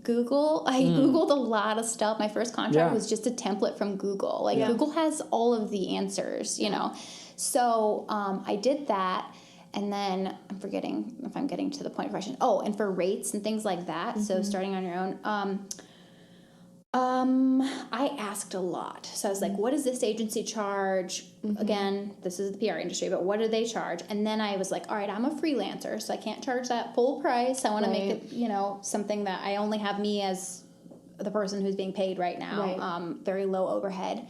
Google? I Googled a lot of stuff. My first contract was just a template from Google. Google has all of the answers, you know. So I did that, and then I'm forgetting if I'm getting to the point of question. Oh, and for rates and things like that, so starting on your own, I asked a lot. So I was like, what does this agency charge? Again, this is the PR industry, but what do they charge? And then I was like, all right, I'm a freelancer, so I can't charge that full price. I want to make it, something that I only have me as the person who's being paid right now, very low overhead.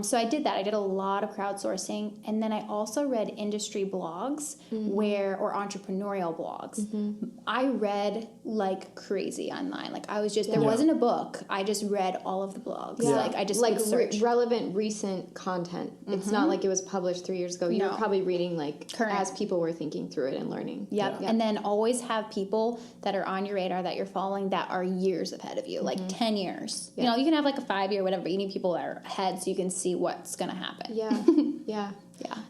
So I did that. I did a lot of crowdsourcing, and then I also read industry blogs or entrepreneurial blogs. I read like crazy online. Like I was just there wasn't a book. I just read all of the blogs. Yeah. Like I just relevant recent content. It's not like it was published 3 years ago. You were probably reading current as people were thinking through it and learning. Yep. And then always have people that are on your radar that you're following that are years ahead of you, like 10 years. You know, you can have like a 5 year, whatever, but you need people that are ahead so you can see what's going to happen. Yeah.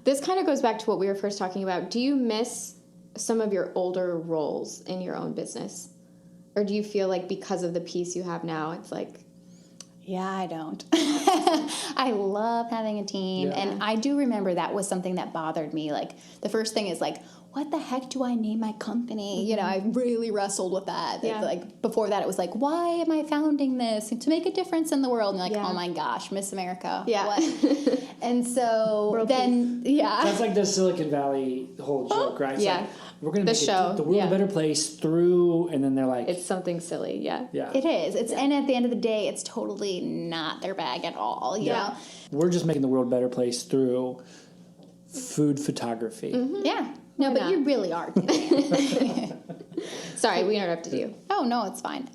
This kind of goes back to what we were first talking about. Do you miss some of your older roles in your own business? Or do you feel like because of the piece you have now, it's like... Yeah, I don't. I love having a team. And I do remember that was something that bothered me. Like, the first thing is like, what the heck do I name my company? You know, I really wrestled with that. Like, before that, it was like, why am I founding this? To make a difference in the world. And oh my gosh, Miss America. Yeah. What? And so world then, peace. That's like the Silicon Valley whole joke, right? It's like, we're going to make the world a better place through, and then they're like... It's something silly, yeah. It is. And at the end of the day, it's totally not their bag at all, you know? We're just making the world a better place through food photography. Yeah. No, but you really are doing it. Sorry, we interrupted you. Oh, no, it's fine.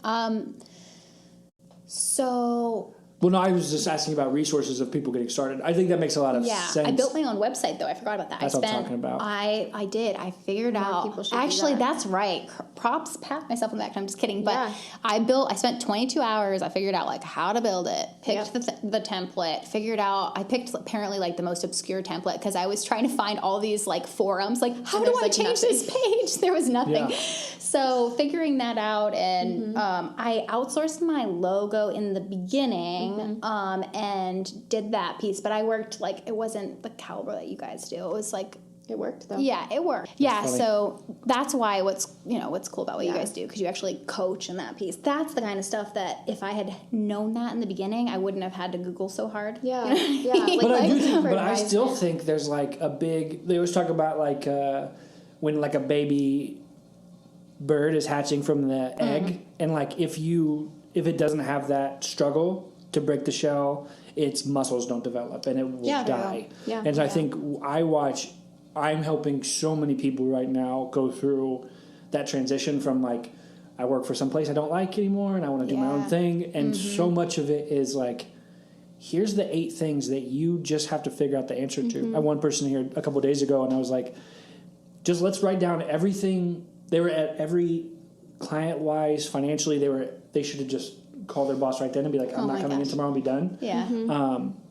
So... Well, no, I was just asking about resources of people getting started. I think that makes a lot of sense. I built my own website, though. I forgot about that. That's what I'm talking about. I did. I figured out. Actually, that's right. Props, pat myself on the back. I'm just kidding. But I spent 22 hours. I figured out, like, how to build it. Picked the template. Figured out. I picked, apparently, like, the most obscure template because I was trying to find all these, like, forums. Like, how do I change this page? There was nothing. Yeah. So figuring that out, and I outsourced my logo in the beginning. And did that piece, but I worked, like, it wasn't the caliber that you guys do. It was like, it worked though. Yeah, it worked. Yeah, so that's why what's cool about what you guys do, because you actually coach in that piece. That's the kind of stuff that if I had known that in the beginning, I wouldn't have had to Google so hard. Yeah, you know? Yeah. But I still think there's like a big. They always talk about like when like a baby bird is hatching from the egg, and like if it doesn't have that struggle to break the shell, its muscles don't develop and it will die. Yeah. And so I think I'm helping so many people right now go through that transition from like, I work for some place I don't like anymore and I want to do my own thing. And so much of it is like, here's the 8 things that you just have to figure out the answer to. I had one person here a couple of days ago and I was like, just let's write down everything. They were at every client-wise, financially, they should have just called their boss right then and be like, I'm not coming in tomorrow and be done. Yeah.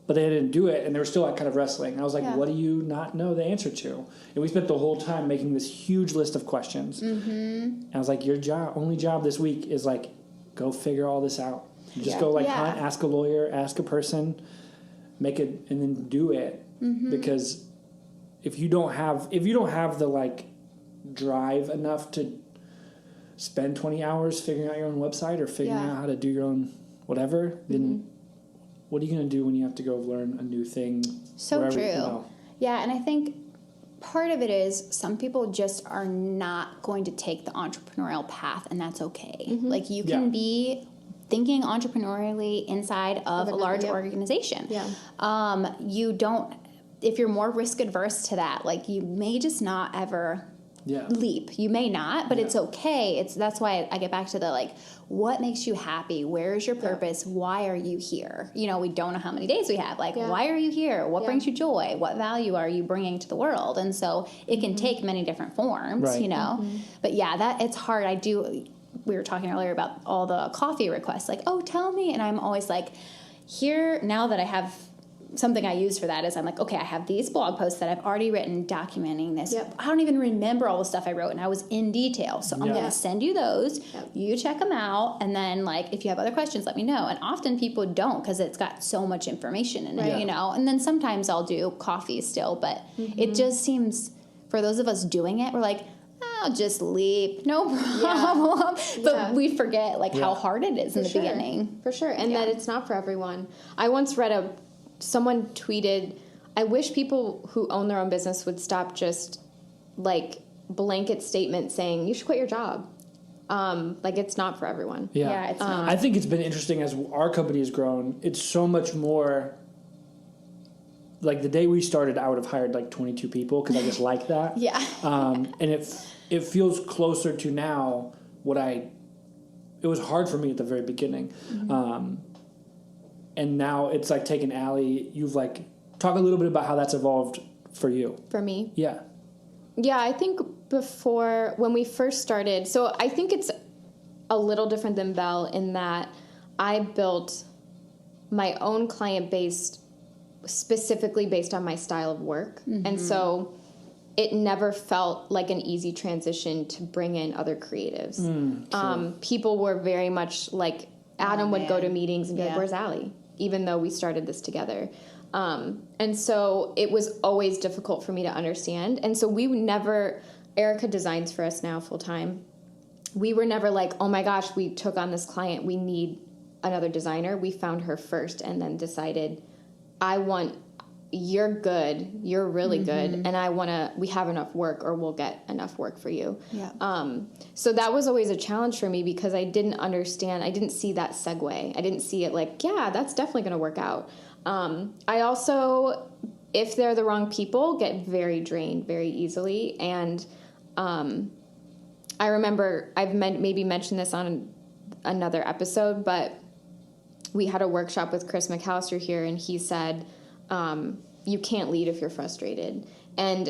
But they didn't do it, and they were still like kind of wrestling. And I was like, what do you not know the answer to? And we spent the whole time making this huge list of questions. And I was like, your only job this week is like, go figure all this out. Just go like hunt, ask a lawyer, ask a person, make it, and then do it. Because if you don't have the like drive enough to spend 20 hours figuring out your own website or figuring out how to do your own whatever, then what are you going to do when you have to go learn a new thing? So true. Yeah, and I think part of it is some people just are not going to take the entrepreneurial path, and that's okay. Like, you can be thinking entrepreneurially inside of a large organization. Yeah. You don't, if you're more risk adverse to that, like, you may just not ever leap. You may not, but it's okay. That's why I get back to the, like, what makes you happy? Where is your purpose? Why are you here? You know, we don't know how many days we have. Like, why are you here? What brings you joy? What value are you bringing to the world? And so it can take many different forms, you know. But yeah, it's hard. We were talking earlier about all the coffee requests, like, oh, tell me. And I'm always like, here, now that I have something I use for that is I'm like, okay, I have these blog posts that I've already written documenting this. I don't even remember all the stuff I wrote, and I was in detail. So I'm going to send you those. You check them out, and then, like, if you have other questions, let me know. And often people don't, because it's got so much information in it, you know. And then sometimes I'll do coffee still, but it just seems, for those of us doing it, we're like, I'll just leap, no problem. But we forget, like, how hard it is in the beginning. For sure, and that it's not for everyone. I once read someone tweeted, I wish people who own their own business would stop just, like, blanket statement saying, you should quit your job. Like, it's not for everyone. Yeah, it's not. I think it's been interesting as our company has grown. It's so much more, like, the day we started, I would have hired, like, 22 people because I just like that. And it feels closer to now it was hard for me at the very beginning. And now it's like taking Allie. You've like talk a little bit about how that's evolved for you. For me? Yeah. Yeah, I think before, when we first started, so I think it's a little different than Belle in that I built my own client base specifically based on my style of work. And so it never felt like an easy transition to bring in other creatives. People were very much like, Adam would go to meetings and be like, where's Allie? Even though we started this together. And so it was always difficult for me to understand. And so Erica designs for us now full time. We were never like, oh my gosh, we took on this client, we need another designer. We found her first and then decided, you're good, you're really good, and we have enough work or we'll get enough work for you. So that was always a challenge for me because I didn't understand, I didn't see that segue. I didn't see it like, yeah, that's definitely going to work out. I also, if they're the wrong people, get very drained very easily. And I remember I've maybe mentioned this on another episode, but we had a workshop with Chris McAllister here, and he said, you can't lead if you're frustrated. And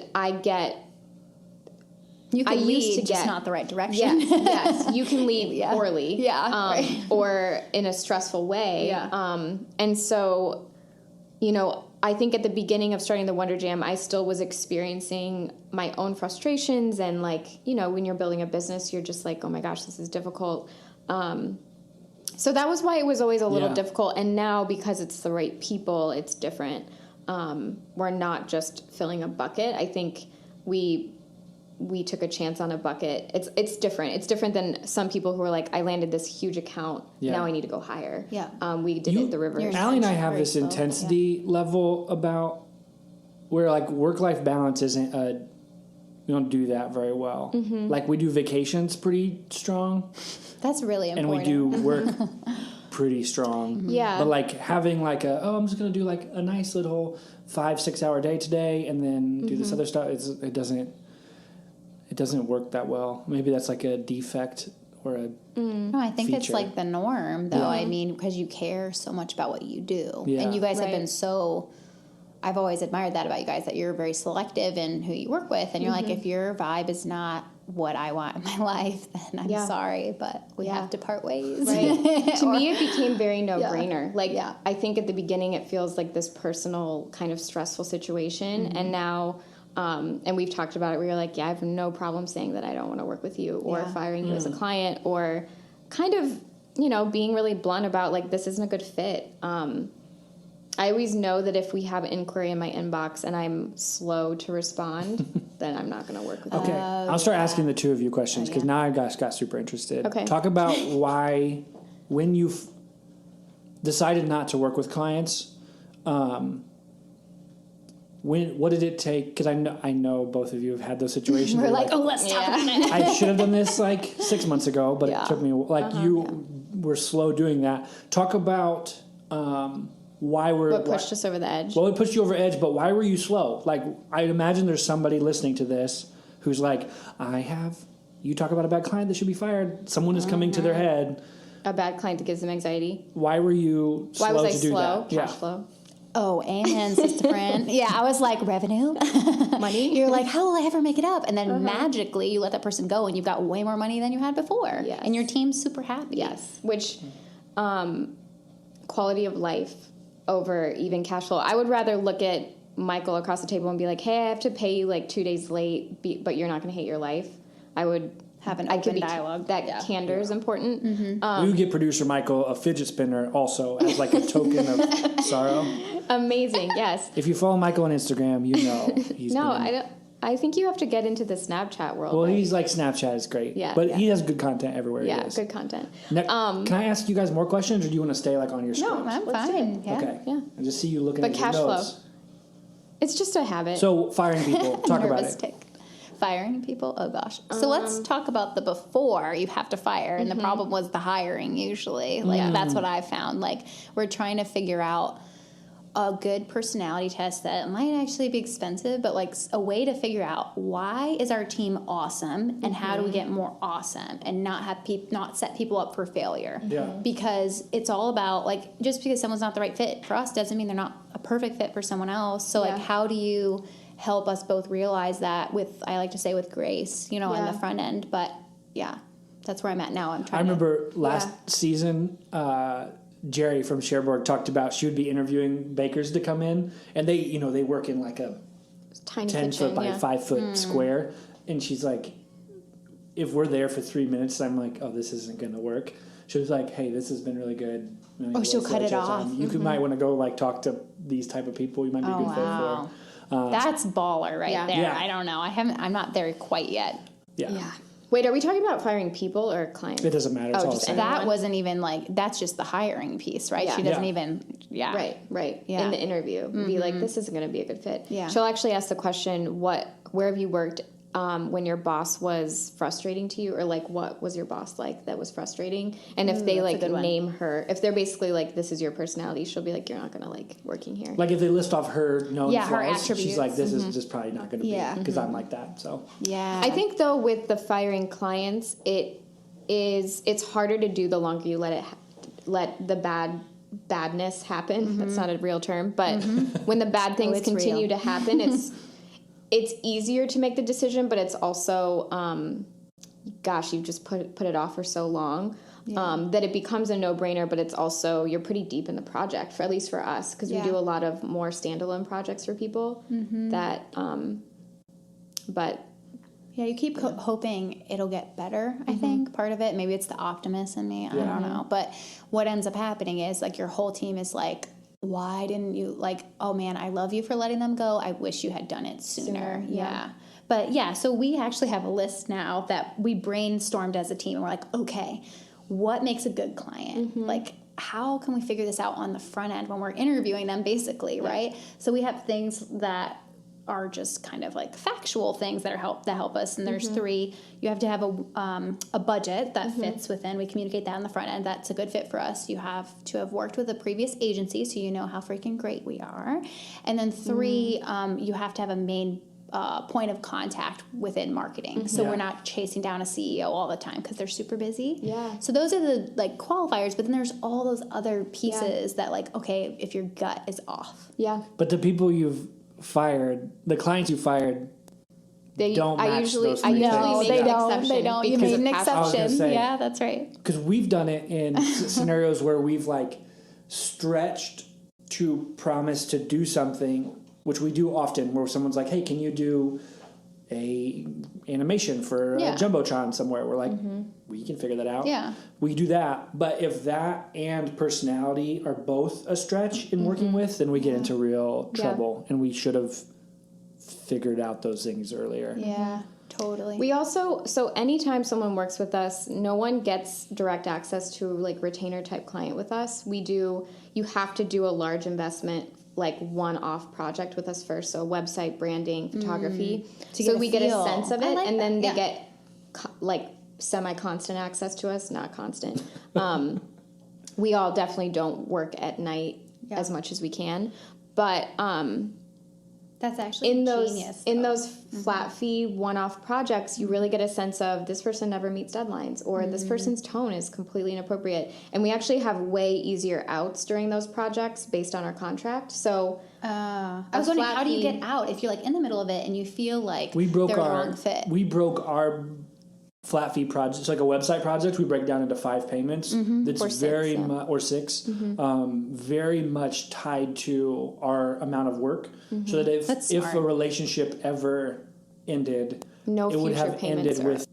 you can lead, just not the right direction. Yes, you can lead poorly. Yeah. Right. Or in a stressful way. Yeah. And so, you know, I think at the beginning of starting the Wonder Jam, I still was experiencing my own frustrations. And, like, you know, when you're building a business, you're just like, oh my gosh, this is difficult. So that was why it was always a little difficult. And now, because it's the right people, it's different. We're not just filling a bucket. I think we took a chance on a bucket. It's different. It's different than some people who are like, I landed this huge account. Yeah. Now I need to go higher. Yeah. We did it the reverse. Allie and I have this intensity level about where, like, work-life balance isn't we don't do that very well. Mm-hmm. Like, we do vacations pretty strong. That's really important. And we do work pretty strong. Mm-hmm. Yeah. But, like, having, like, I'm just going to do, like, a nice little 5-6 hour day today and then do this other stuff, it doesn't work that well. Maybe that's, like, a defect or a No, I think feature. It's, like, the norm, though. Yeah. I mean, because you care so much about what you do. Yeah. And you guys have been so... I've always admired that about you guys, that you're very selective in who you work with. And you're like, if your vibe is not what I want in my life, then I'm sorry, but we have to part ways. Right. To me, it became very no-brainer. Like, I think at the beginning it feels like this personal kind of stressful situation. And now, and we've talked about it, where you're like, I have no problem saying that I don't want to work with you or firing you as a client, or kind of, you know, being really blunt about, like, this isn't a good fit. I always know that if we have an inquiry in my inbox and I'm slow to respond, then I'm not going to work with you. Okay, I'll start asking the two of you questions, because now I got super interested. Okay. Talk about why, when you've decided not to work with clients, what did it take? Because I know both of you have had those situations. We're like, let's talk about it. I should have done this like 6 months ago, but it took me, you were slow doing that. Talk about... what pushed us over the edge? Well, it pushed you over the edge, but why were you slow? Like, I imagine there's somebody listening to this who's like, you talk about a bad client that should be fired. Someone is coming to their head. A bad client that gives them anxiety. Why were you slow to do that? Why was I slow? Cash flow. Oh, amen, sister friend. Yeah, I was like, revenue? Money? You're like, how will I ever make it up? And then magically you let that person go and you've got way more money than you had before. Yes. And your team's super happy. Yes. Which, quality of life over even cash flow. I would rather look at Michael across the table and be like, hey, I have to pay you like 2 days late, but you're not going to hate your life. I would have an open dialogue. That candor is important. Mm-hmm. We would get producer Michael a fidget spinner also as like a token of sorrow. Amazing, yes. If you follow Michael on Instagram, you know he's I think you have to get into the Snapchat world. Well, he's like, Snapchat is great. Yeah. But he has good content everywhere he is. Yeah, good content. Can I ask you guys more questions, or do you want to stay like on your script? No, I'm fine. Yeah. Okay. Yeah. I just see you looking at your notes. But cash flow. It's just a habit. So, firing people. Talk about it. Firing people? Oh, gosh. So let's talk about the before you have to fire. And the problem was the hiring, usually. Like, that's what I found. Like, we're trying to figure out a good personality test that might actually be expensive, but like a way to figure out why is our team awesome and how do we get more awesome and not have not set people up for failure. Yeah. Because it's all about, like, just because someone's not the right fit for us doesn't mean they're not a perfect fit for someone else. So like, how do you help us both realize that with, I like to say, with grace, you know, on the front end. But that's where I'm at now. I remember last season, Jerry from Cherbourg talked about she would be interviewing bakers to come in, and they work in like a tiny 10 kitchen, foot by 5 foot square, and she's like, if we're there for 3 minutes, I'm like, oh, this isn't going to work. She was like, hey, this has been really good. She'll cut it off. You might want to go like talk to these type of people. You might be a good fit for. That's baller right there. Yeah. I don't know. I'm not there quite yet. Yeah. Wait, are we talking about firing people or clients? It doesn't matter. It's all the same. That wasn't even like, that's just the hiring piece, right? She doesn't even, Right. Yeah. In the interview, be like, this isn't going to be a good fit. Yeah. She'll actually ask the question, where have you worked when your boss was frustrating to you, or like, what was your boss like that was frustrating? And if they like name her, if they're basically like, this is your personality, she'll be like, you're not going to like working here. Like if they list off her known flaws, her attributes. She's like, this is just probably not going to be, because I'm like that. So I think though with the firing clients, it's harder to do the longer you let the bad badness happen. That's not a real term, but when the bad things continue to happen, it's easier to make the decision, but it's also, gosh, you've just put it off for so long that it becomes a no-brainer, but it's also, you're pretty deep in the project, at least for us, because we do a lot of more standalone projects for people that, but... Yeah, you keep hoping it'll get better, I think, part of it. Maybe it's the optimist in me. I don't know. But what ends up happening is, like, your whole team is like, why didn't you, like, oh, man, I love you for letting them go. I wish you had done it sooner. Yeah. But, yeah, so we actually have a list now that we brainstormed as a team. And we're like, okay, what makes a good client? Like, how can we figure this out on the front end when we're interviewing them, basically, right? So we have things that are just kind of like factual things that help us, and there's 3. You have to have a budget that fits within. We communicate that on the front end. That's a good fit for us. You have to have worked with a previous agency, so you know how freaking great we are. And then 3, you have to have a main point of contact within marketing, so we're not chasing down a CEO all the time because they're super busy. So those are the like qualifiers, but then there's all those other pieces that, like, okay, if your gut is off, but the people you've fired, the clients you fired, don't match those three things. They don't. You made an exception. Yeah, that's right. Because we've done it in scenarios where we've like stretched to promise to do something, which we do often, where someone's like, hey, can you do a animation for a Jumbotron somewhere? We're like, we can figure that out. We do that. But if that and personality are both a stretch in working with, then we get into real trouble. And we should have figured out those things earlier. Yeah, totally. We also, so anytime someone works with us, no one gets direct access to like retainer type client with us. You have to do a large investment, like one-off project with us first, so website, branding, photography, so we get a sense of it, and then they get like semi-constant access to us, not constant. We all definitely don't work at night as much as we can, but that's actually genius. In those flat fee one-off projects, you really get a sense of this person never meets deadlines, or this person's tone is completely inappropriate. And we actually have way easier outs during those projects based on our contract. So I was wondering, how do you get out if you're like in the middle of it and you feel like they're the wrong fit? We broke our flat fee project. It's like a website project. We break down into 5 payments. That's or 6, or 6, very much tied to our amount of work. So that if a relationship ever ended, it would have ended with,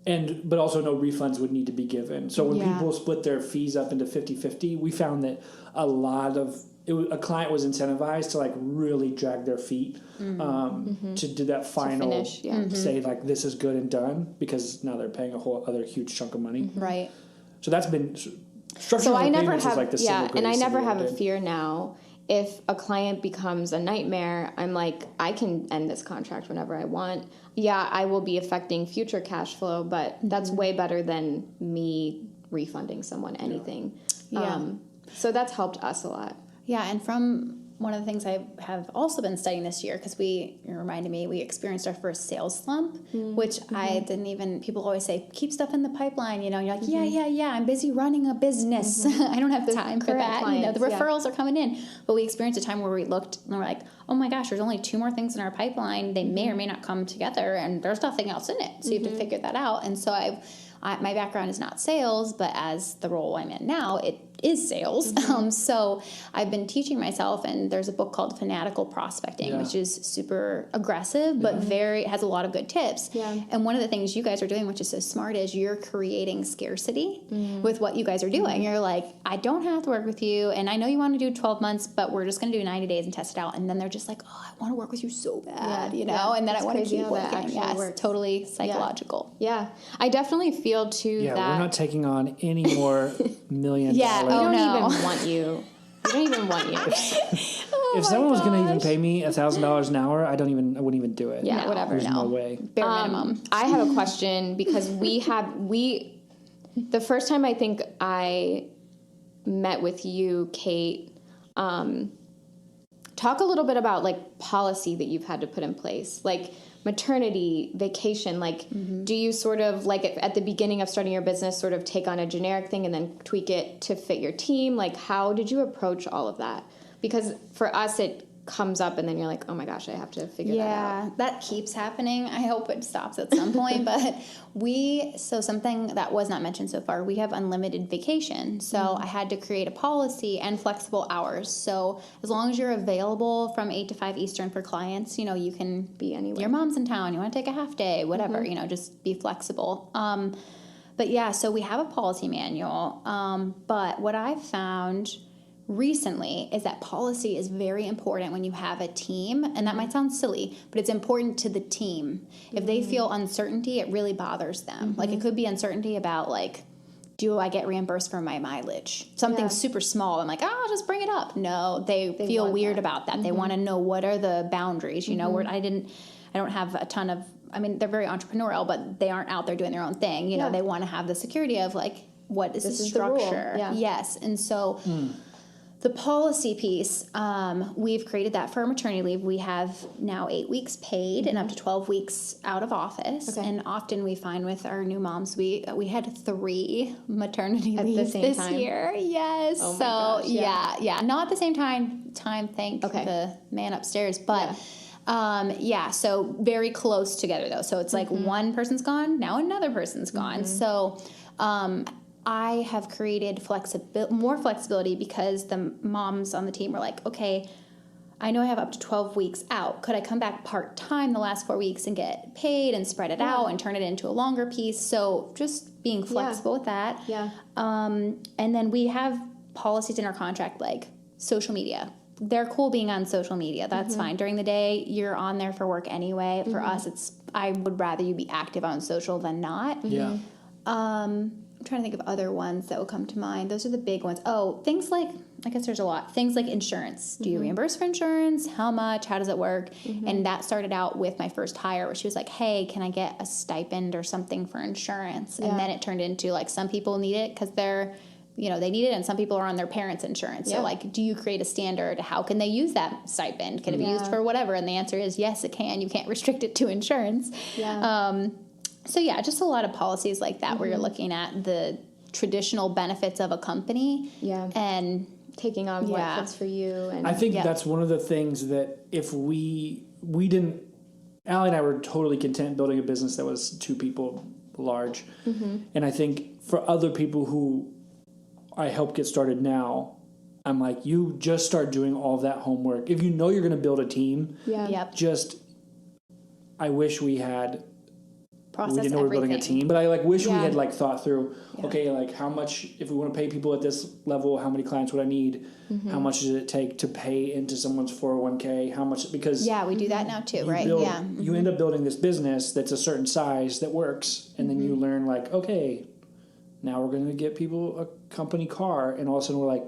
but also no refunds would need to be given. So when people split their fees up into 50-50, we found that a client was incentivized to like really drag their feet to do that final say like this is good and done, because now they're paying a whole other huge chunk of money. Right. So that's been structural payments is like the single greatest and I never thing have a fear now. If a client becomes a nightmare, I'm like, I can end this contract whenever I want. Yeah, I will be affecting future cash flow, but that's way better than me refunding someone anything. So that's helped us a lot. Yeah, and from one of the things I have also been studying this year, because you reminded me, we experienced our first sales slump, which I didn't even, people always say, keep stuff in the pipeline, you're like, yeah, I'm busy running a business. I don't have time for that. The referrals are coming in. But we experienced a time where we looked and we're like, oh my gosh, there's only 2 more things in our pipeline. They may or may not come together, and there's nothing else in it. So you have to figure that out. And so my background is not sales, but as the role I'm in now, it is sales. So I've been teaching myself, and there's a book called Fanatical Prospecting, which is super aggressive, but has a lot of good tips. And one of the things you guys are doing, which is so smart, is you're creating scarcity with what you guys are doing. You're like, I don't have to work with you, and I know you want to do 12 months, but we're just going to do 90 days and test it out. And then they're just like, oh, I want to work with you so bad, and then I want to keep working. Yeah, it's totally psychological. Yeah. I definitely feel too that... we're not taking on any more $1 million. We don't even want you. We don't even want you. If someone was going to even pay me $1,000 an hour, I wouldn't even do it. Yeah, whatever. There's no way. Bare minimum. I have a question, because the first time I think I met with you, Kate, talk a little bit about like policy that you've had to put in place. Like maternity, vacation, like do you sort of like at the beginning of starting your business sort of take on a generic thing and then tweak it to fit your team? Like how did you approach all of that? Because for us it comes up and then you're like, oh my gosh, I have to figure that out. Yeah, that keeps happening. I hope it stops at some point. But something that was not mentioned so far, we have unlimited vacation. So I had to create a policy and flexible hours. So as long as you're available from 8 to 5 Eastern for clients, you know, you can Be anywhere. Your mom's in town, you want to take a half day, whatever, you know, just be flexible. But yeah, so we have a policy manual. But what I've found recently is that policy is very important when you have a team, and that might sound silly, but it's important to the team. If they feel uncertainty, it really bothers them. Like it could be uncertainty about like, do I get reimbursed for my mileage? Something super small. I'm like, I'll just bring it up. No, they feel weird about that. They want to know what are the boundaries, you know, where I don't have a ton of, I mean, they're very entrepreneurial, but they aren't out there doing their own thing. You know, they want to have the security of like, what is the structure? Yes. And so the policy piece, we've created that for maternity leave. We have now 8 weeks paid and up to 12 weeks out of office. Okay. And often we find with our new moms, we had 3 maternity leaves this year. Yes. Oh my gosh, yeah. Not at the same time. Thank the man upstairs, but. So very close together though. So it's like one person's gone, now another person's gone. So, I have created more flexibility because the moms on the team were like, okay, I know I have up to 12 weeks out. Could I come back part-time the last 4 weeks and get paid and spread it out and turn it into a longer piece? So just being flexible with that. Yeah. And then we have policies in our contract like social media. They're cool being on social media. That's fine. During the day, you're on there for work anyway. For us, I would rather you be active on social than not. Yeah. I'm trying to think of other ones that will come to mind. Those are the big ones. Oh, things like, I guess there's a lot. Things like insurance. Do you reimburse for insurance? How much? How does it work? And that started out with my first hire where she was like, hey, can I get a stipend or something for insurance? And then it turned into like some people need it because they're, you know, they need it and some people are on their parents' insurance. So like, do you create a standard? How can they use that stipend? Can it be used for whatever? And the answer is yes, it can. You can't restrict it to insurance. Yeah. So yeah, just a lot of policies like that where you're looking at the traditional benefits of a company and taking on what fits for you. And I think that's one of the things that if we didn't, Allie and I were totally content building a business that was 2 people large. And I think for other people who I help get started now, I'm like, you just start doing all that homework. If you know you're going to build a team, I wish we had... we didn't know we were building a team, but I wish we had thought through, okay, how much, if we want to pay people at this level, how many clients would I need? How much does it take to pay into someone's 401k? How much, because... Yeah, we do that now too, right? You end up building this business that's a certain size that works, and then you learn okay, now we're going to get people a company car, and all of a sudden we're like,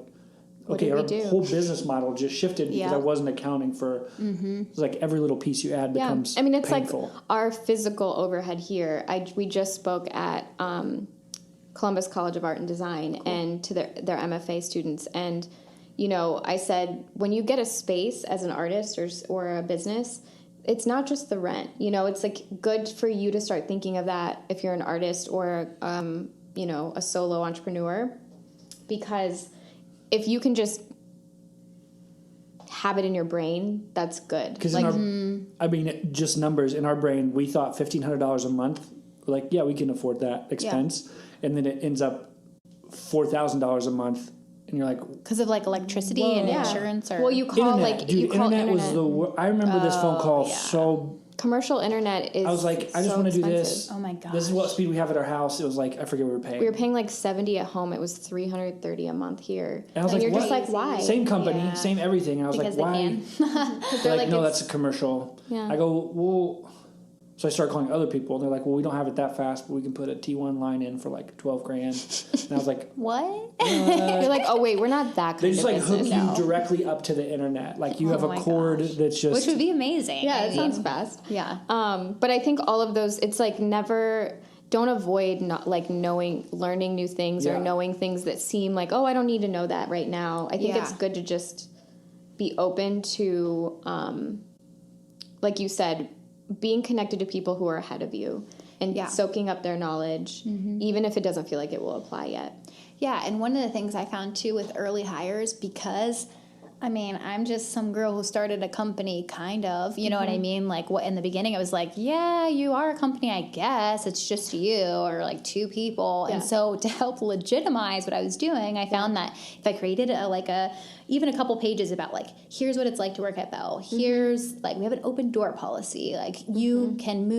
okay, our whole business model just shifted because I wasn't accounting for... It's like every little piece you add becomes it's painful. Like our physical overhead here. We just spoke at Columbus College of Art and Design and to their MFA students. And, you know, I said, when you get a space as an artist or a business, it's not just the rent. You know, it's good for you to start thinking of that if you're an artist or, you know, a solo entrepreneur. Because... if you can just have it in your brain, that's good. Because just numbers in our brain, we thought $1,500 a month. We're like, yeah, we can afford that expense, and then it ends up $4,000 a month, and you're like, because of electricity and insurance, or you call internet was I remember this phone call so. Commercial internet is. I was like, I just want to do this. Oh my gosh. This is what speed we have at our house. It was I forget what we were paying. We were paying $70 at home. It was $330 a month here. And I was you're just like, why? Same company, same everything. And I was because why? They're like, no, that's a commercial. Yeah. I go, well. So I started calling other people, and they're like, well, we don't have it that fast, but we can put a T1 line in for $12,000. And I was like, what? You're like, oh, wait, we're not that kind of business. They just hook you directly up to the internet. you have a cord that's just... which would be amazing. Yeah, it sounds fast. Yeah. But I think all of those, it's never... don't avoid learning new things or knowing things that seem like, oh, I don't need to know that right now. I think it's good to just be open to, like you said, being connected to people who are ahead of you and soaking up their knowledge, even if it doesn't feel like it will apply yet. Yeah, and one of the things I found too with early hires, because I mean, I'm just some girl who started a company, kind of, you know what I mean? Like, what in the beginning, I was like, yeah, you are a company, I guess. It's just you or like two people. Yeah. And so to help legitimize what I was doing, I found that if I created even a couple pages about like, here's what it's like to work at Belle. Here's like, we have an open door policy. Like you can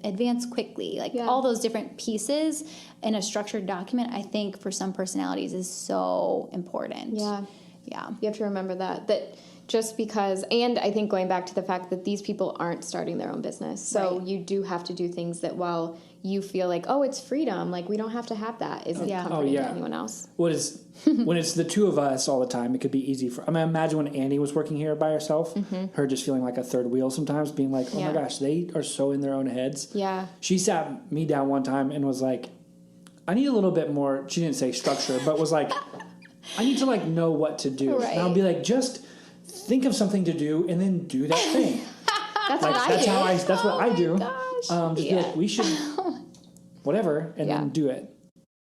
advance quickly. Like all those different pieces in a structured document, I think for some personalities is so important. Yeah. Yeah. You have to remember that just because, and I think going back to the fact that these people aren't starting their own business. So you do have to do things that while you feel like, oh, it's freedom, like we don't have to have that, isn't comforting to anyone else. When it's the two of us all the time, it could be easy for, I mean, imagine when Annie was working here by herself, her just feeling like a third wheel sometimes, being like, oh my gosh, they are so in their own heads. Yeah. She sat me down one time and was like, I need a little bit more, she didn't say structure, but was like, I need to like know what to do. Right. And I'll be like, just think of something to do and then do that thing. That's like, what I do. That's what I do. Gosh. Just be like, we should whatever, and then do it,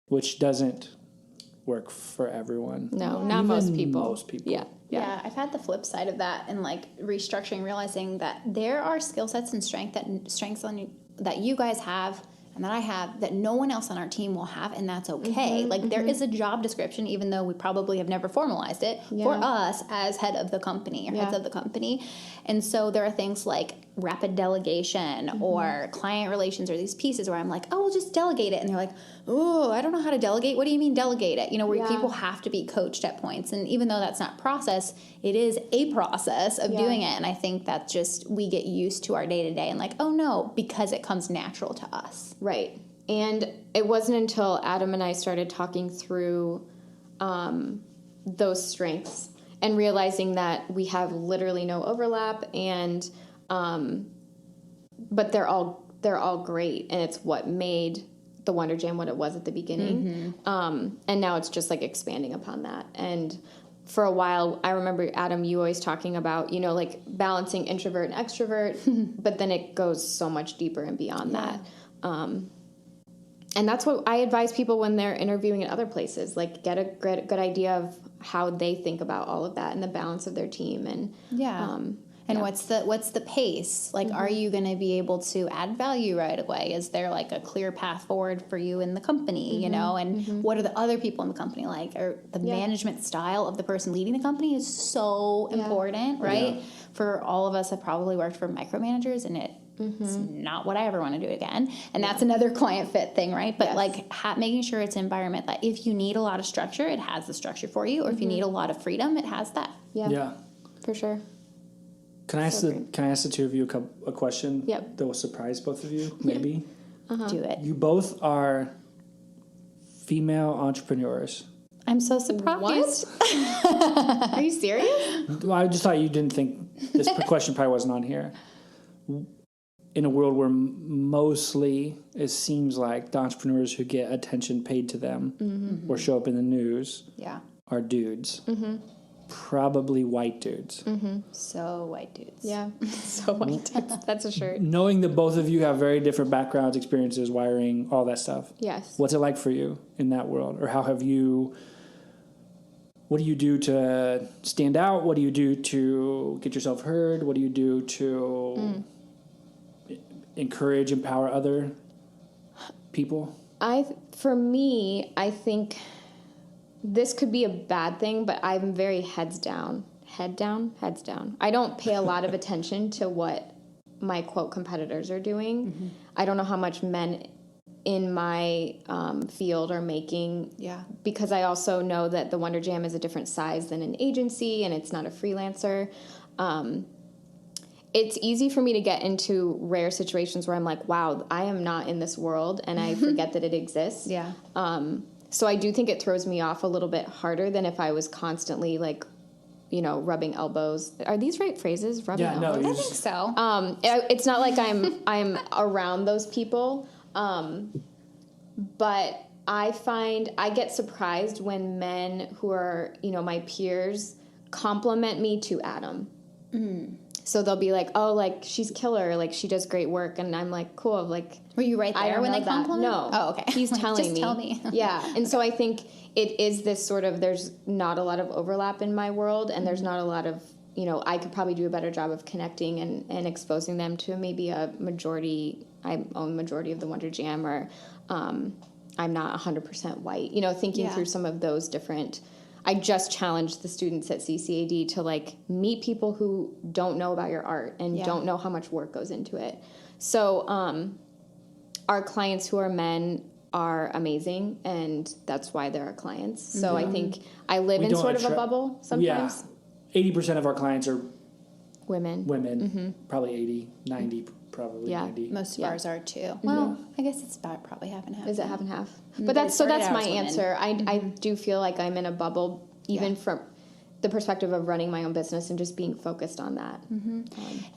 which doesn't work for everyone. No, not most people. Most people. Yeah, I've had the flip side of that and like restructuring, realizing that there are skill sets and strengths that you guys have and that I have that no one else on our team will have, and that's okay. There is a job description, even though we probably have never formalized it, for us as head of the company or heads of the company. And so there are things like rapid delegation or client relations or these pieces where I'm like, oh, we'll just delegate it. And they're like, oh, I don't know how to delegate. What do you mean delegate it? You know, where people have to be coached at points. And even though that's not process, it is a process of doing it. And I think that just we get used to our day-to-day and like, oh, no, because it comes natural to us. Right. And it wasn't until Adam and I started talking through those strengths and realizing that we have literally no overlap and but they're all great, and it's what made the Wonder Jam what it was at the beginning. And now it's just like expanding upon that. And for a while, I remember, Adam, you always talking about, you know, like balancing introvert and extrovert, but then it goes so much deeper and beyond that. And that's what I advise people when they're interviewing at other places, like get a good idea of how they think about all of that and the balance of their team. And what's the pace? Like, are you going to be able to add value right away? Is there like a clear path forward for you in the company, you know? And what are the other people in the company like? Or the management style of the person leading the company is so important, right? Yeah. For all of us have probably worked for micromanagers, and it's not what I ever want to do again. And that's another client fit thing, right? But making sure it's an environment that if you need a lot of structure, it has the structure for you. Or if you need a lot of freedom, it has that. Yeah. For sure. Can I ask the two of you a question that will surprise both of you, maybe? Do it. You both are female entrepreneurs. I'm so surprised. What? Are you serious? Well, I just thought you didn't think this question probably wasn't on here. In a world where mostly it seems like the entrepreneurs who get attention paid to them or show up in the news are dudes. Probably white dudes. So white dudes. Yeah. So white dudes. That's a shirt. Knowing that both of you have very different backgrounds, experiences, wiring, all that stuff. Yes. What's it like for you in that world? Or what do you do to stand out? What do you do to get yourself heard? What do you do to encourage, empower other people? For me, I think this could be a bad thing, but I'm very heads down. Heads down. I don't pay a lot of attention to what my quote competitors are doing. I don't know how much men in my field are making. Yeah. Because I also know that the Wonder Jam is a different size than an agency, and it's not a freelancer. It's easy for me to get into rare situations where I'm like, wow, I am not in this world, and I forget that it exists. Yeah. So I do think it throws me off a little bit harder than if I was constantly like, you know, rubbing elbows. Are these right phrases? Rubbing elbows? I think so. It's not like I'm around those people. But I find I get surprised when men who are, you know, my peers compliment me to Adam. So they'll be like, oh, like, she's killer, like, she does great work. And I'm like, cool, like... Were you right there when they compliment? No. Oh, okay. He's telling Just me. tell me. Yeah. And so I think it is this sort of, there's not a lot of overlap in my world, and there's not a lot of, you know, I could probably do a better job of connecting and exposing them to maybe a majority, I own majority of the Wonder Jam, or I'm not 100% white, you know, thinking through some of those different... I just challenged the students at CCAD to, like, meet people who don't know about your art and don't know how much work goes into it. So our clients who are men are amazing, and that's why they're our clients. So I think I live in sort of a bubble sometimes. Yeah. 80% of our clients are women. Probably 80, 90, probably 90. Most of ours are too. Well, I guess it's about probably half and half. Is it half and half? But that's my answer. I do feel like I'm in a bubble, even from the perspective of running my own business and just being focused on that.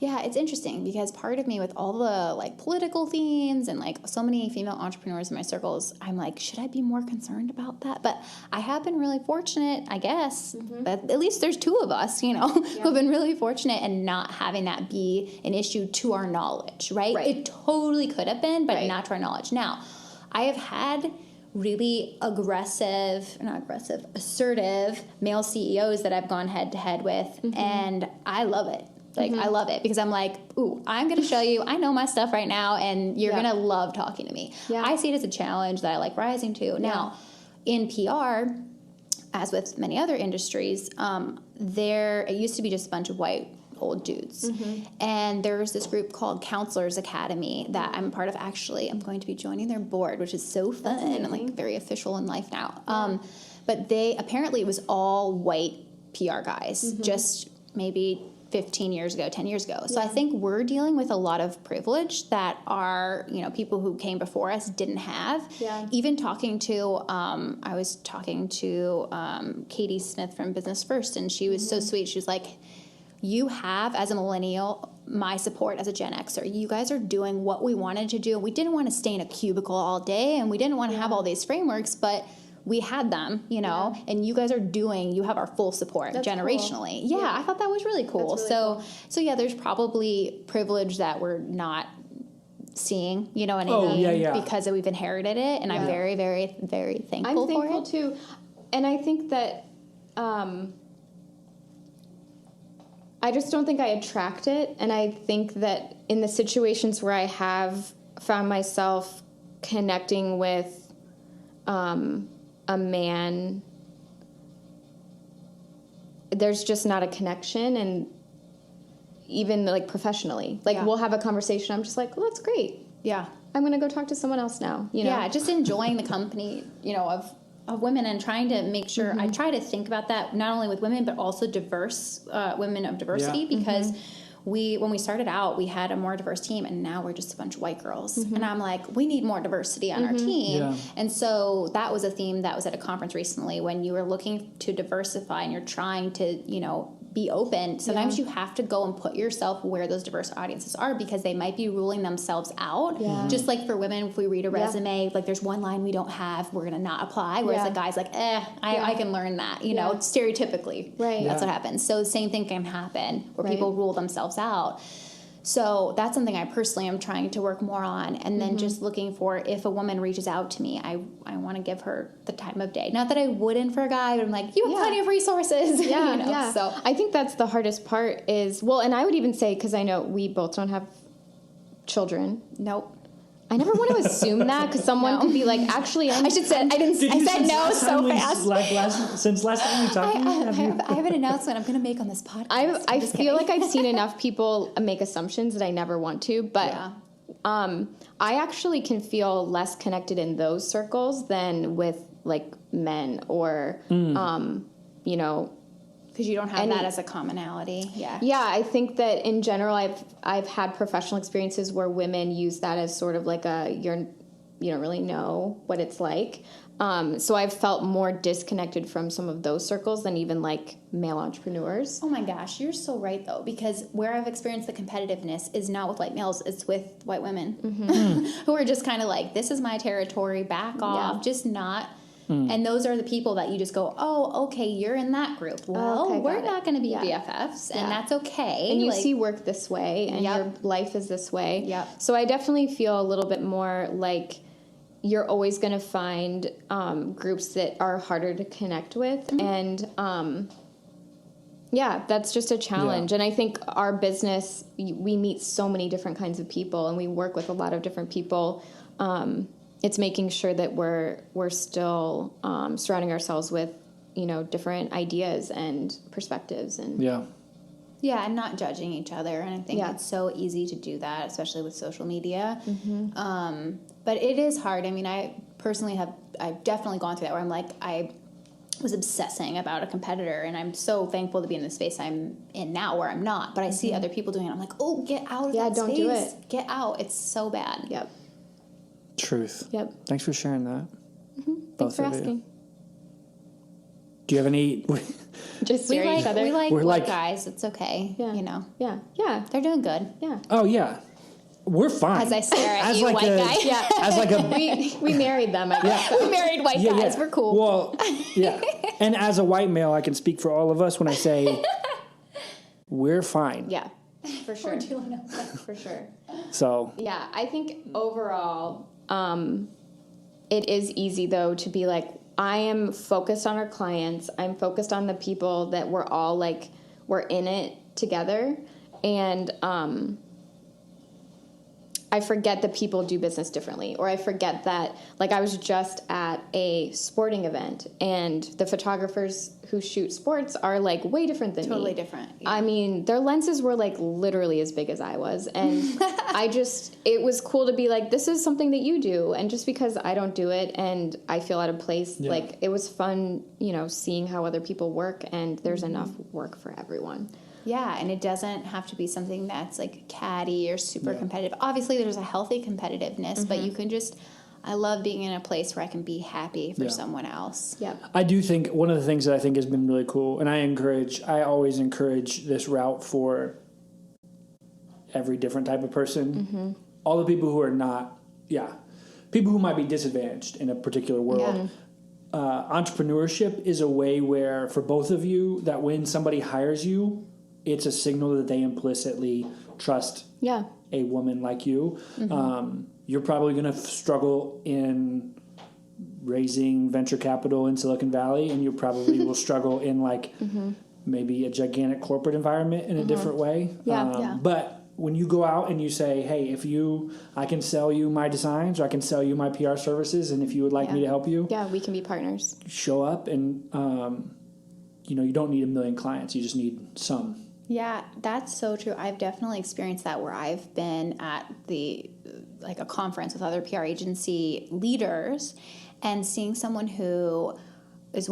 Yeah, it's interesting because part of me, with all the like political themes and like so many female entrepreneurs in my circles, I'm like, should I be more concerned about that? But I have been really fortunate, I guess, that at least there's two of us, you know, who have been really fortunate and not having that be an issue to our knowledge, right? It totally could have been, but not to our knowledge. Now, I have had really assertive male CEOs that I've gone head to head with, and I love it. Like, I love it because I'm like, ooh, I'm going to show you, I know my stuff right now, and you're going to love talking to me. I see it as a challenge that I like rising to. Now, in PR, as with many other industries, it used to be just a bunch of white old dudes. And there's this group called Counselors Academy that I'm part of. Actually, I'm going to be joining their board, which is so fun and like very official in life now. But apparently it was all white PR guys, just maybe 15 years ago, 10 years ago. So I think we're dealing with a lot of privilege that our, you know, people who came before us didn't have. Even talking to, I was talking to Katie Smith from Business First, and she was so sweet. She was like, you have, as a millennial, my support as a Gen Xer. You guys are doing what we wanted to do. We didn't want to stay in a cubicle all day, and we didn't want to have all these frameworks, but we had them, you know, and you guys are you have our full support. That's generationally. Cool. I thought that was really cool. Really so yeah, there's probably privilege that we're not seeing, you know what I mean? Because we've inherited it, and I'm very, very, very thankful for it. I'm thankful too. And I think that I just don't think I attract it, and I think that in the situations where I have found myself connecting with a man, there's just not a connection, and even like professionally, like we'll have a conversation, I'm just like, well, that's great. I'm going to go talk to someone else now, you know? Just enjoying the company, you know, of women, and trying to make sure I try to think about that not only with women but also diverse women of diversity, because when we started out, we had a more diverse team, and now we're just a bunch of white girls. And I'm like, we need more diversity on our team. And so that was a theme that was at a conference recently, when you were looking to diversify and you're trying to, you know, be open. Sometimes you have to go and put yourself where those diverse audiences are, because they might be ruling themselves out. Just like for women, if we read a resume, like there's one line we don't have, we're going to not apply. Whereas the guy's like, I can learn that, you know, stereotypically. That's what happens. So the same thing can happen where people rule themselves out. So that's something I personally am trying to work more on. And then just looking for, if a woman reaches out to me, I want to give her the time of day. Not that I wouldn't for a guy, but I'm like, you have plenty of resources. You know? So I think that's the hardest part is, well, and I would even say, because I know we both don't have children. Nope. I never want to assume that, because someone could be like, actually, I said no so fast. Since last time we talked, I have an announcement I'm going to make on this podcast. I feel like I've seen enough people make assumptions that I never want to, but I actually can feel less connected in those circles than with like men or, you know, because you don't have that as a commonality. I think that in general, I've had professional experiences where women use that as sort of like you don't really know what it's like. So I've felt more disconnected from some of those circles than even like male entrepreneurs. Oh my gosh, you're so right though, because where I've experienced the competitiveness is not with white males, it's with white women who are just kind of like, this is my territory, back off, just not And those are the people that you just go, oh, okay, you're in that group. Well, Okay, we're got not it. going to be BFFs, and that's okay. And you Like, see work this way, and Yep. your life is this way. Yep. So I definitely feel a little bit more like you're always going to find groups that are harder to connect with. And yeah, that's just a challenge. Yeah. And I think our business, we meet so many different kinds of people, and we work with a lot of different people. It's making sure that we're still surrounding ourselves with, different ideas and perspectives. And yeah, and not judging each other. And I think it's so easy to do that, especially with social media. But it is hard. I mean, I've definitely gone through that where I'm like, I was obsessing about a competitor, and I'm so thankful to be in the space I'm in now where I'm not. But I see other people doing it. I'm like, oh, get out of that don't space. do it. Get out. It's so bad. Yep. Truth. Yep. Thanks for sharing that. Thanks for asking. Do you have any... Just stare at each other. We like We're white like- guys. It's okay. Yeah. You know. Yeah. Yeah. They're doing good. Yeah. Oh, yeah. We're fine. As I stare at As you, like white a- guy. Yeah. As like a... We married them, I guess. We married white guys. We're cool. Well, yeah. And as a white male, I can speak for all of us when I say we're fine. Yeah. For sure. We're doing okay. For sure. So... Yeah. I think overall, it is easy, though, to be like, I am focused on our clients. I'm focused on the people that we're all like, we're in it together. And I forget that people do business differently. Or I forget that, like, I was just at a sporting event, and the photographers who shoot sports are like way different than me. Totally different. Yeah. I mean, their lenses were like literally as big as I was. And it was cool to be like, this is something that you do. And just because I don't do it and I feel out of place, like, it was fun, seeing how other people work, and there's enough work for everyone. Yeah, and it doesn't have to be something that's like catty or super competitive. Obviously, there's a healthy competitiveness, but you can just... I love being in a place where I can be happy for someone else. Yeah. I do think one of the things that I think has been really cool, and I always encourage this route for every different type of person. All the people who are not, people who might be disadvantaged in a particular world. Entrepreneurship is a way where, for both of you, that when somebody hires you, it's a signal that they implicitly trust a woman like you. You're probably going to struggle in raising venture capital in Silicon Valley, and you probably will struggle in like maybe a gigantic corporate environment in a different way. But when you go out and you say, hey, I can sell you my designs, or I can sell you my PR services, and if you would like me to help you, we can be partners. show up, and you don't need 1 million clients, you just need some. Yeah, that's so true. I've definitely experienced that where I've been at a conference with other PR agency leaders, and seeing someone who was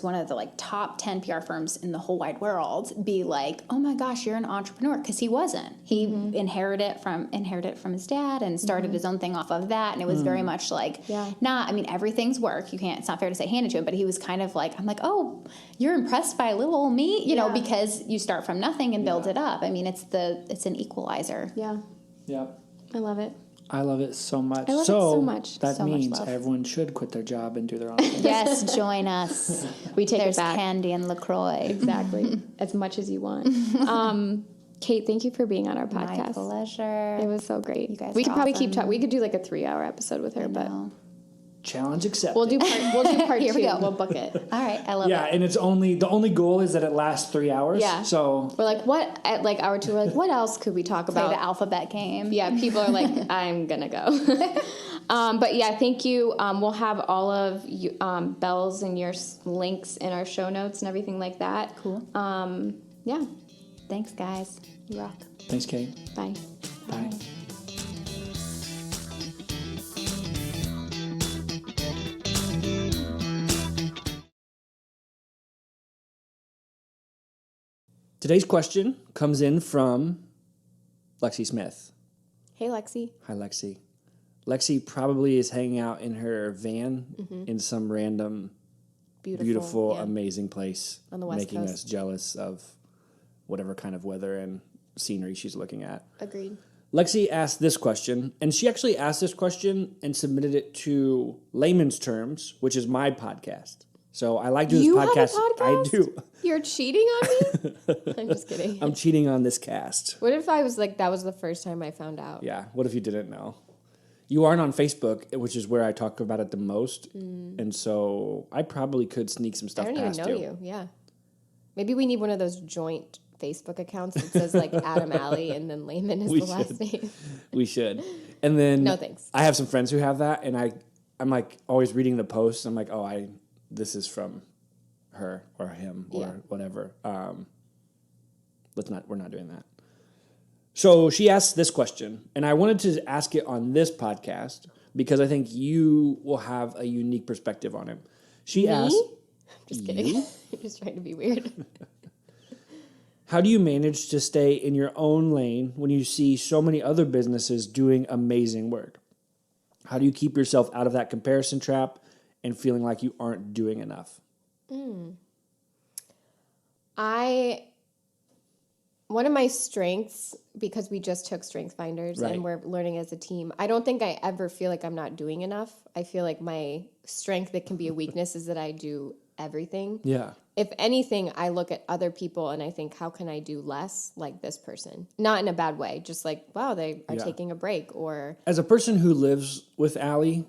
one of the like top 10 PR firms in the whole wide world be like, oh my gosh, you're an entrepreneur, because he wasn't. He inherited it from his dad and started his own thing off of that, and it was very much like, I mean, everything's work. It's not fair to say hand it to him, but he was kind of like, I'm like, oh, you're impressed by little old me, you know, because you start from nothing and build it up. I mean, it's an equalizer. Yeah. Yeah. I love it. I love it so much. I love it so much. That So much means love. everyone should quit their job and do their own thing. Yes, join us. We take There's it back. candy and LaCroix. Exactly. As much as you want. Kate, thank you for being on our podcast. My pleasure. It was so great. You guys we are could probably keep awesome. talking. We could do like a 3-hour episode with her, but Challenge accepted. we'll do part Here two. we go. We'll book it. All right, I love Yeah, it. and the only goal is that it lasts 3 hours. Yeah. So We're like, what? At like hour 2, we're like, what else could we talk Play about? the alphabet game. Yeah, people are like, I'm gonna go. But yeah, thank you. We'll have all of you, Belle's and your links in our show notes and everything like that. Cool. Yeah. Thanks, guys. You rock. thanks, Kate. Bye. Bye. Today's question comes in from Lexi Smith. Hey, Lexi. Hi, Lexi. Lexi probably is hanging out in her van in some random, beautiful, yeah. amazing place, On the West making Coast. us jealous of whatever kind of weather and scenery she's looking at. Agreed. Lexi asked this question, and she actually asked this question and submitted it to Layman's Terms, which is my podcast. So I like to do this podcast. You have a podcast? I do. You're cheating on me? I'm just kidding. I'm cheating on this cast. What if I was like, that was the first time I found out? Yeah. What if you didn't know? You aren't on Facebook, which is where I talk about it the most. And so I probably could sneak some stuff past you. I don't even know you. Yeah. Maybe we need one of those joint Facebook accounts that says like Adam Alley and then Layman is the last name. We should. And then no thanks. I have some friends who have that, and I'm like always reading the posts. I'm like, oh, this is from her or him or whatever. We're not doing that. So she asked this question, and I wanted to ask it on this podcast because I think you will have a unique perspective on it. She asked, just kidding. You're just trying to be weird. How do you manage to stay in your own lane when you see so many other businesses doing amazing work? How do you keep yourself out of that comparison trap and feeling like you aren't doing enough? One of my strengths, because we just took Strength Finders and we're learning as a team, I don't think I ever feel like I'm not doing enough. I feel like my strength that can be a weakness is that I do everything. Yeah. If anything, I look at other people and I think, how can I do less like this person? Not in a bad way, just like, wow, they are taking a break. Or as a person who lives with Allie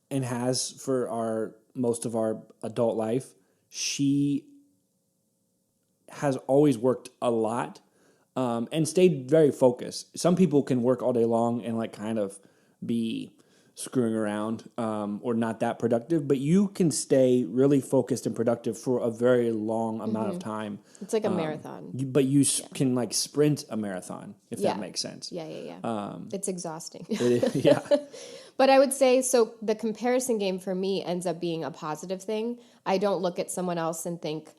and has for most of our adult life, she has always worked a lot and stayed very focused. Some people can work all day long and like kind of be screwing around or not that productive, but you can stay really focused and productive for a very long amount of time. It's like a marathon. But you can like sprint a marathon, if that makes sense. Yeah. It's exhausting. Yeah. But I would say, so the comparison game for me ends up being a positive thing. I don't look at someone else and think,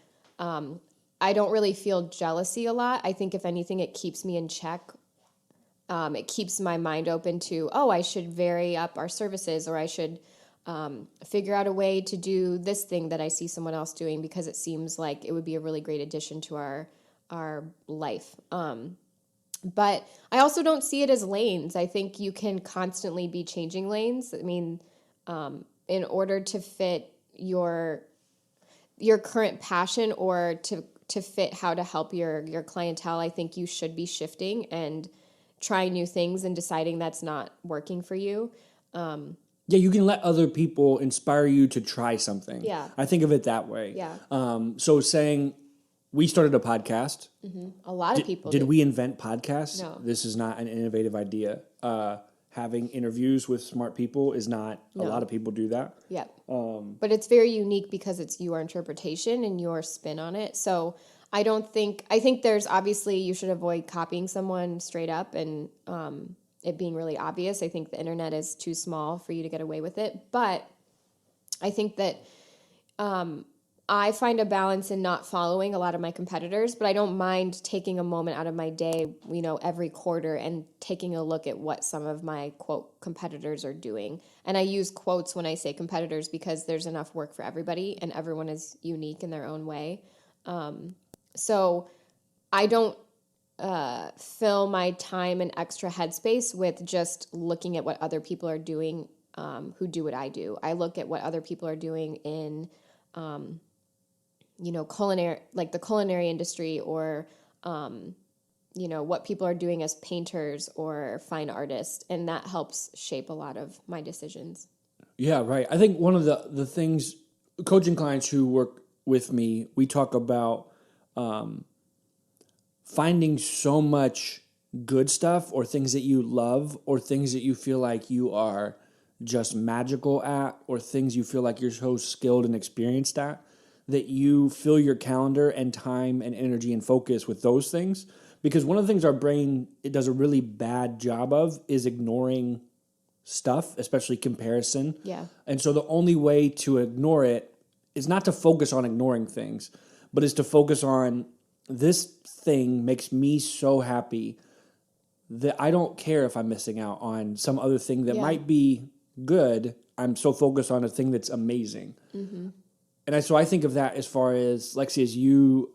I don't really feel jealousy a lot. I think if anything, it keeps me in check. It keeps my mind open to, I should vary up our services, or I should figure out a way to do this thing that I see someone else doing because it seems like it would be a really great addition to our life. But I also don't see it as lanes. I think you can constantly be changing lanes. I mean, in order to fit your current passion or to fit how to help your clientele, I think you should be shifting and trying new things and deciding that's not working for you. Yeah, you can let other people inspire you to try something. Yeah. I think of it that way. Yeah. So saying we started a podcast. Mm-hmm. A lot of people did. We invent podcasts? No. This is not an innovative idea. Having interviews with smart people is not. No. A lot of people do that. Yeah. But it's very unique because it's your interpretation and your spin on it. So I think there's obviously you should avoid copying someone straight up and it being really obvious. I think the internet is too small for you to get away with it. But I think that I find a balance in not following a lot of my competitors, but I don't mind taking a moment out of my day, every quarter and taking a look at what some of my, quote, competitors are doing. And I use quotes when I say competitors because there's enough work for everybody and everyone is unique in their own way. So I don't fill my time and extra headspace with just looking at what other people are doing who do what I do. I look at what other people are doing in culinary, like the culinary industry, or, what people are doing as painters or fine artists. And that helps shape a lot of my decisions. Yeah, right. I think one of the things, coaching clients who work with me, we talk about finding so much good stuff or things that you love or things that you feel like you are just magical at or things you feel like you're so skilled and experienced at, that you fill your calendar and time and energy and focus with those things. Because one of the things our brain, it does a really bad job of is ignoring stuff, especially comparison. Yeah. And so the only way to ignore it is not to focus on ignoring things, but is to focus on this thing makes me so happy that I don't care if I'm missing out on some other thing that might be good. I'm so focused on a thing that's amazing. Mm-hmm. And so I think of that as far as, Lexi, as you,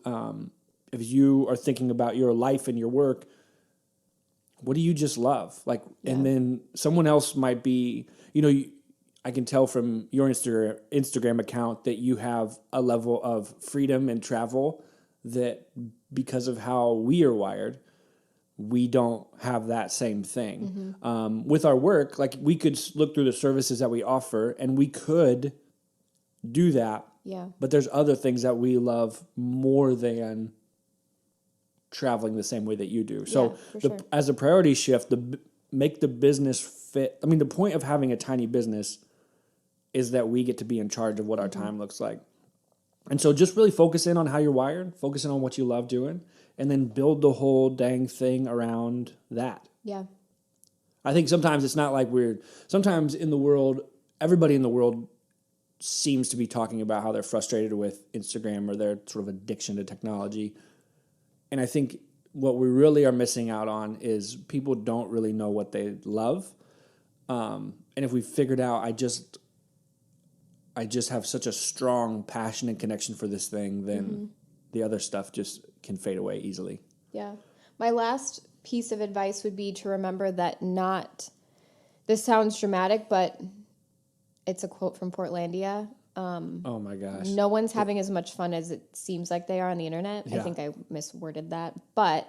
if you are thinking about your life and your work, what do you just love? Like, and then someone else might be, you know, I can tell from your Instagram account that you have a level of freedom and travel that because of how we are wired, we don't have that same thing. With our work, like we could look through the services that we offer and we could do that. Yeah. But there's other things that we love more than traveling the same way that you do. So as a priority shift, make the business fit. I mean, the point of having a tiny business is that we get to be in charge of what our time looks like. And so just really focus in on how you're wired, focus in on what you love doing, and then build the whole dang thing around that. Yeah. I think sometimes it's not like sometimes in the world, everybody in the world seems to be talking about how they're frustrated with Instagram or their sort of addiction to technology. And I think what we really are missing out on is people don't really know what they love. And if we figured out, I just have such a strong passion and connection for this thing, then the other stuff just can fade away easily. Yeah. My last piece of advice would be to remember that this sounds dramatic, but it's a quote from Portlandia. Oh my gosh. No one's having as much fun as it seems like they are on the internet. Yeah. I think I misworded that. But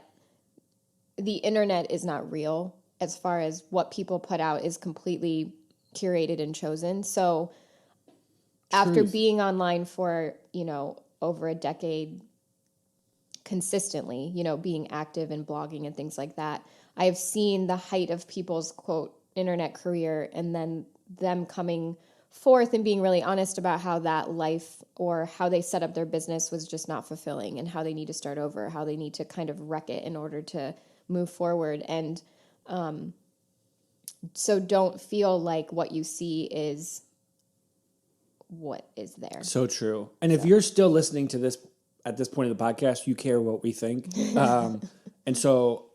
the internet is not real as far as what people put out is completely curated and chosen. So after being online for, over a decade consistently, being active and blogging and things like that, I have seen the height of people's, quote, internet career and then them coming forth and being really honest about how that life or how they set up their business was just not fulfilling and how they need to start over, how they need to kind of wreck it in order to move forward. And so don't feel like what you see is what is there. So true. And if you're still listening to this at this point of the podcast, you care what we think. And so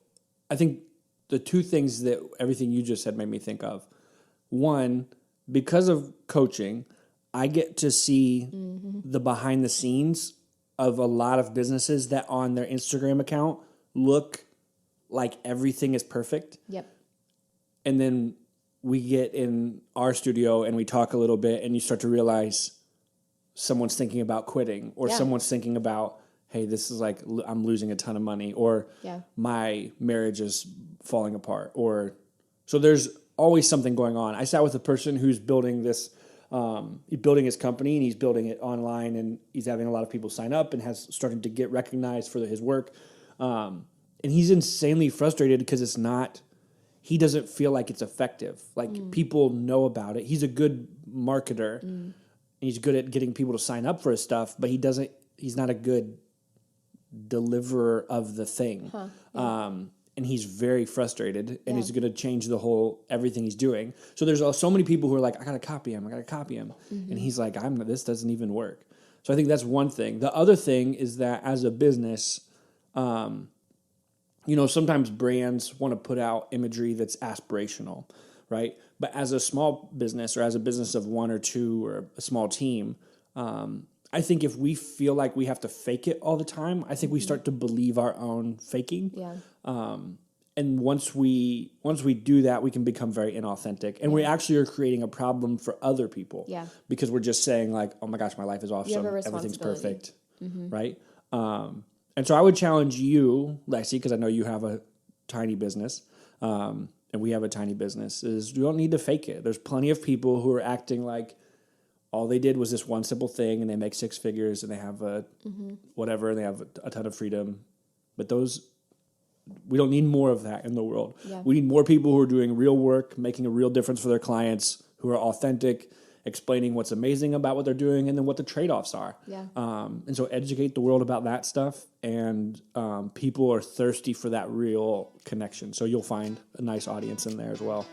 I think the two things that everything you just said made me think of. One, because of coaching, I get to see the behind the scenes of a lot of businesses that on their Instagram account look like everything is perfect. Yep. And then we get in our studio and we talk a little bit and you start to realize someone's thinking about quitting or someone's thinking about, hey, this is like, I'm losing a ton of money or my marriage is falling apart. Or so there's always something going on. I sat with a person who's building this, he's building his company and he's building it online and he's having a lot of people sign up and has started to get recognized for his work. And he's insanely frustrated because he doesn't feel like it's effective. Like people know about it. He's a good marketer and he's good at getting people to sign up for his stuff, but he's not a good deliverer of the thing. And he's very frustrated and he's going to change everything he's doing. So there's so many people who are like, I got to copy him. And he's like, this doesn't even work. So I think that's one thing. The other thing is that as a business, sometimes brands want to put out imagery that's aspirational, right? But as a small business or as a business of one or two or a small team, I think if we feel like we have to fake it all the time, I think we start to believe our own faking. Yeah. And once we do that, we can become very inauthentic. And we actually are creating a problem for other people. Yeah. Because we're just saying like, oh my gosh, my life is awesome. Everything's perfect. Right? And so I would challenge you, Lexi, because I know you have a tiny business, and we have a tiny business, is you don't need to fake it. There's plenty of people who are acting like all they did was this one simple thing and they make six figures and they have whatever, and they have a ton of freedom. But we don't need more of that in the world. Yeah. We need more people who are doing real work, making a real difference for their clients, who are authentic, explaining what's amazing about what they're doing and then what the trade-offs are. Yeah. And so educate the world about that stuff, and people are thirsty for that real connection. So you'll find a nice audience in there as well.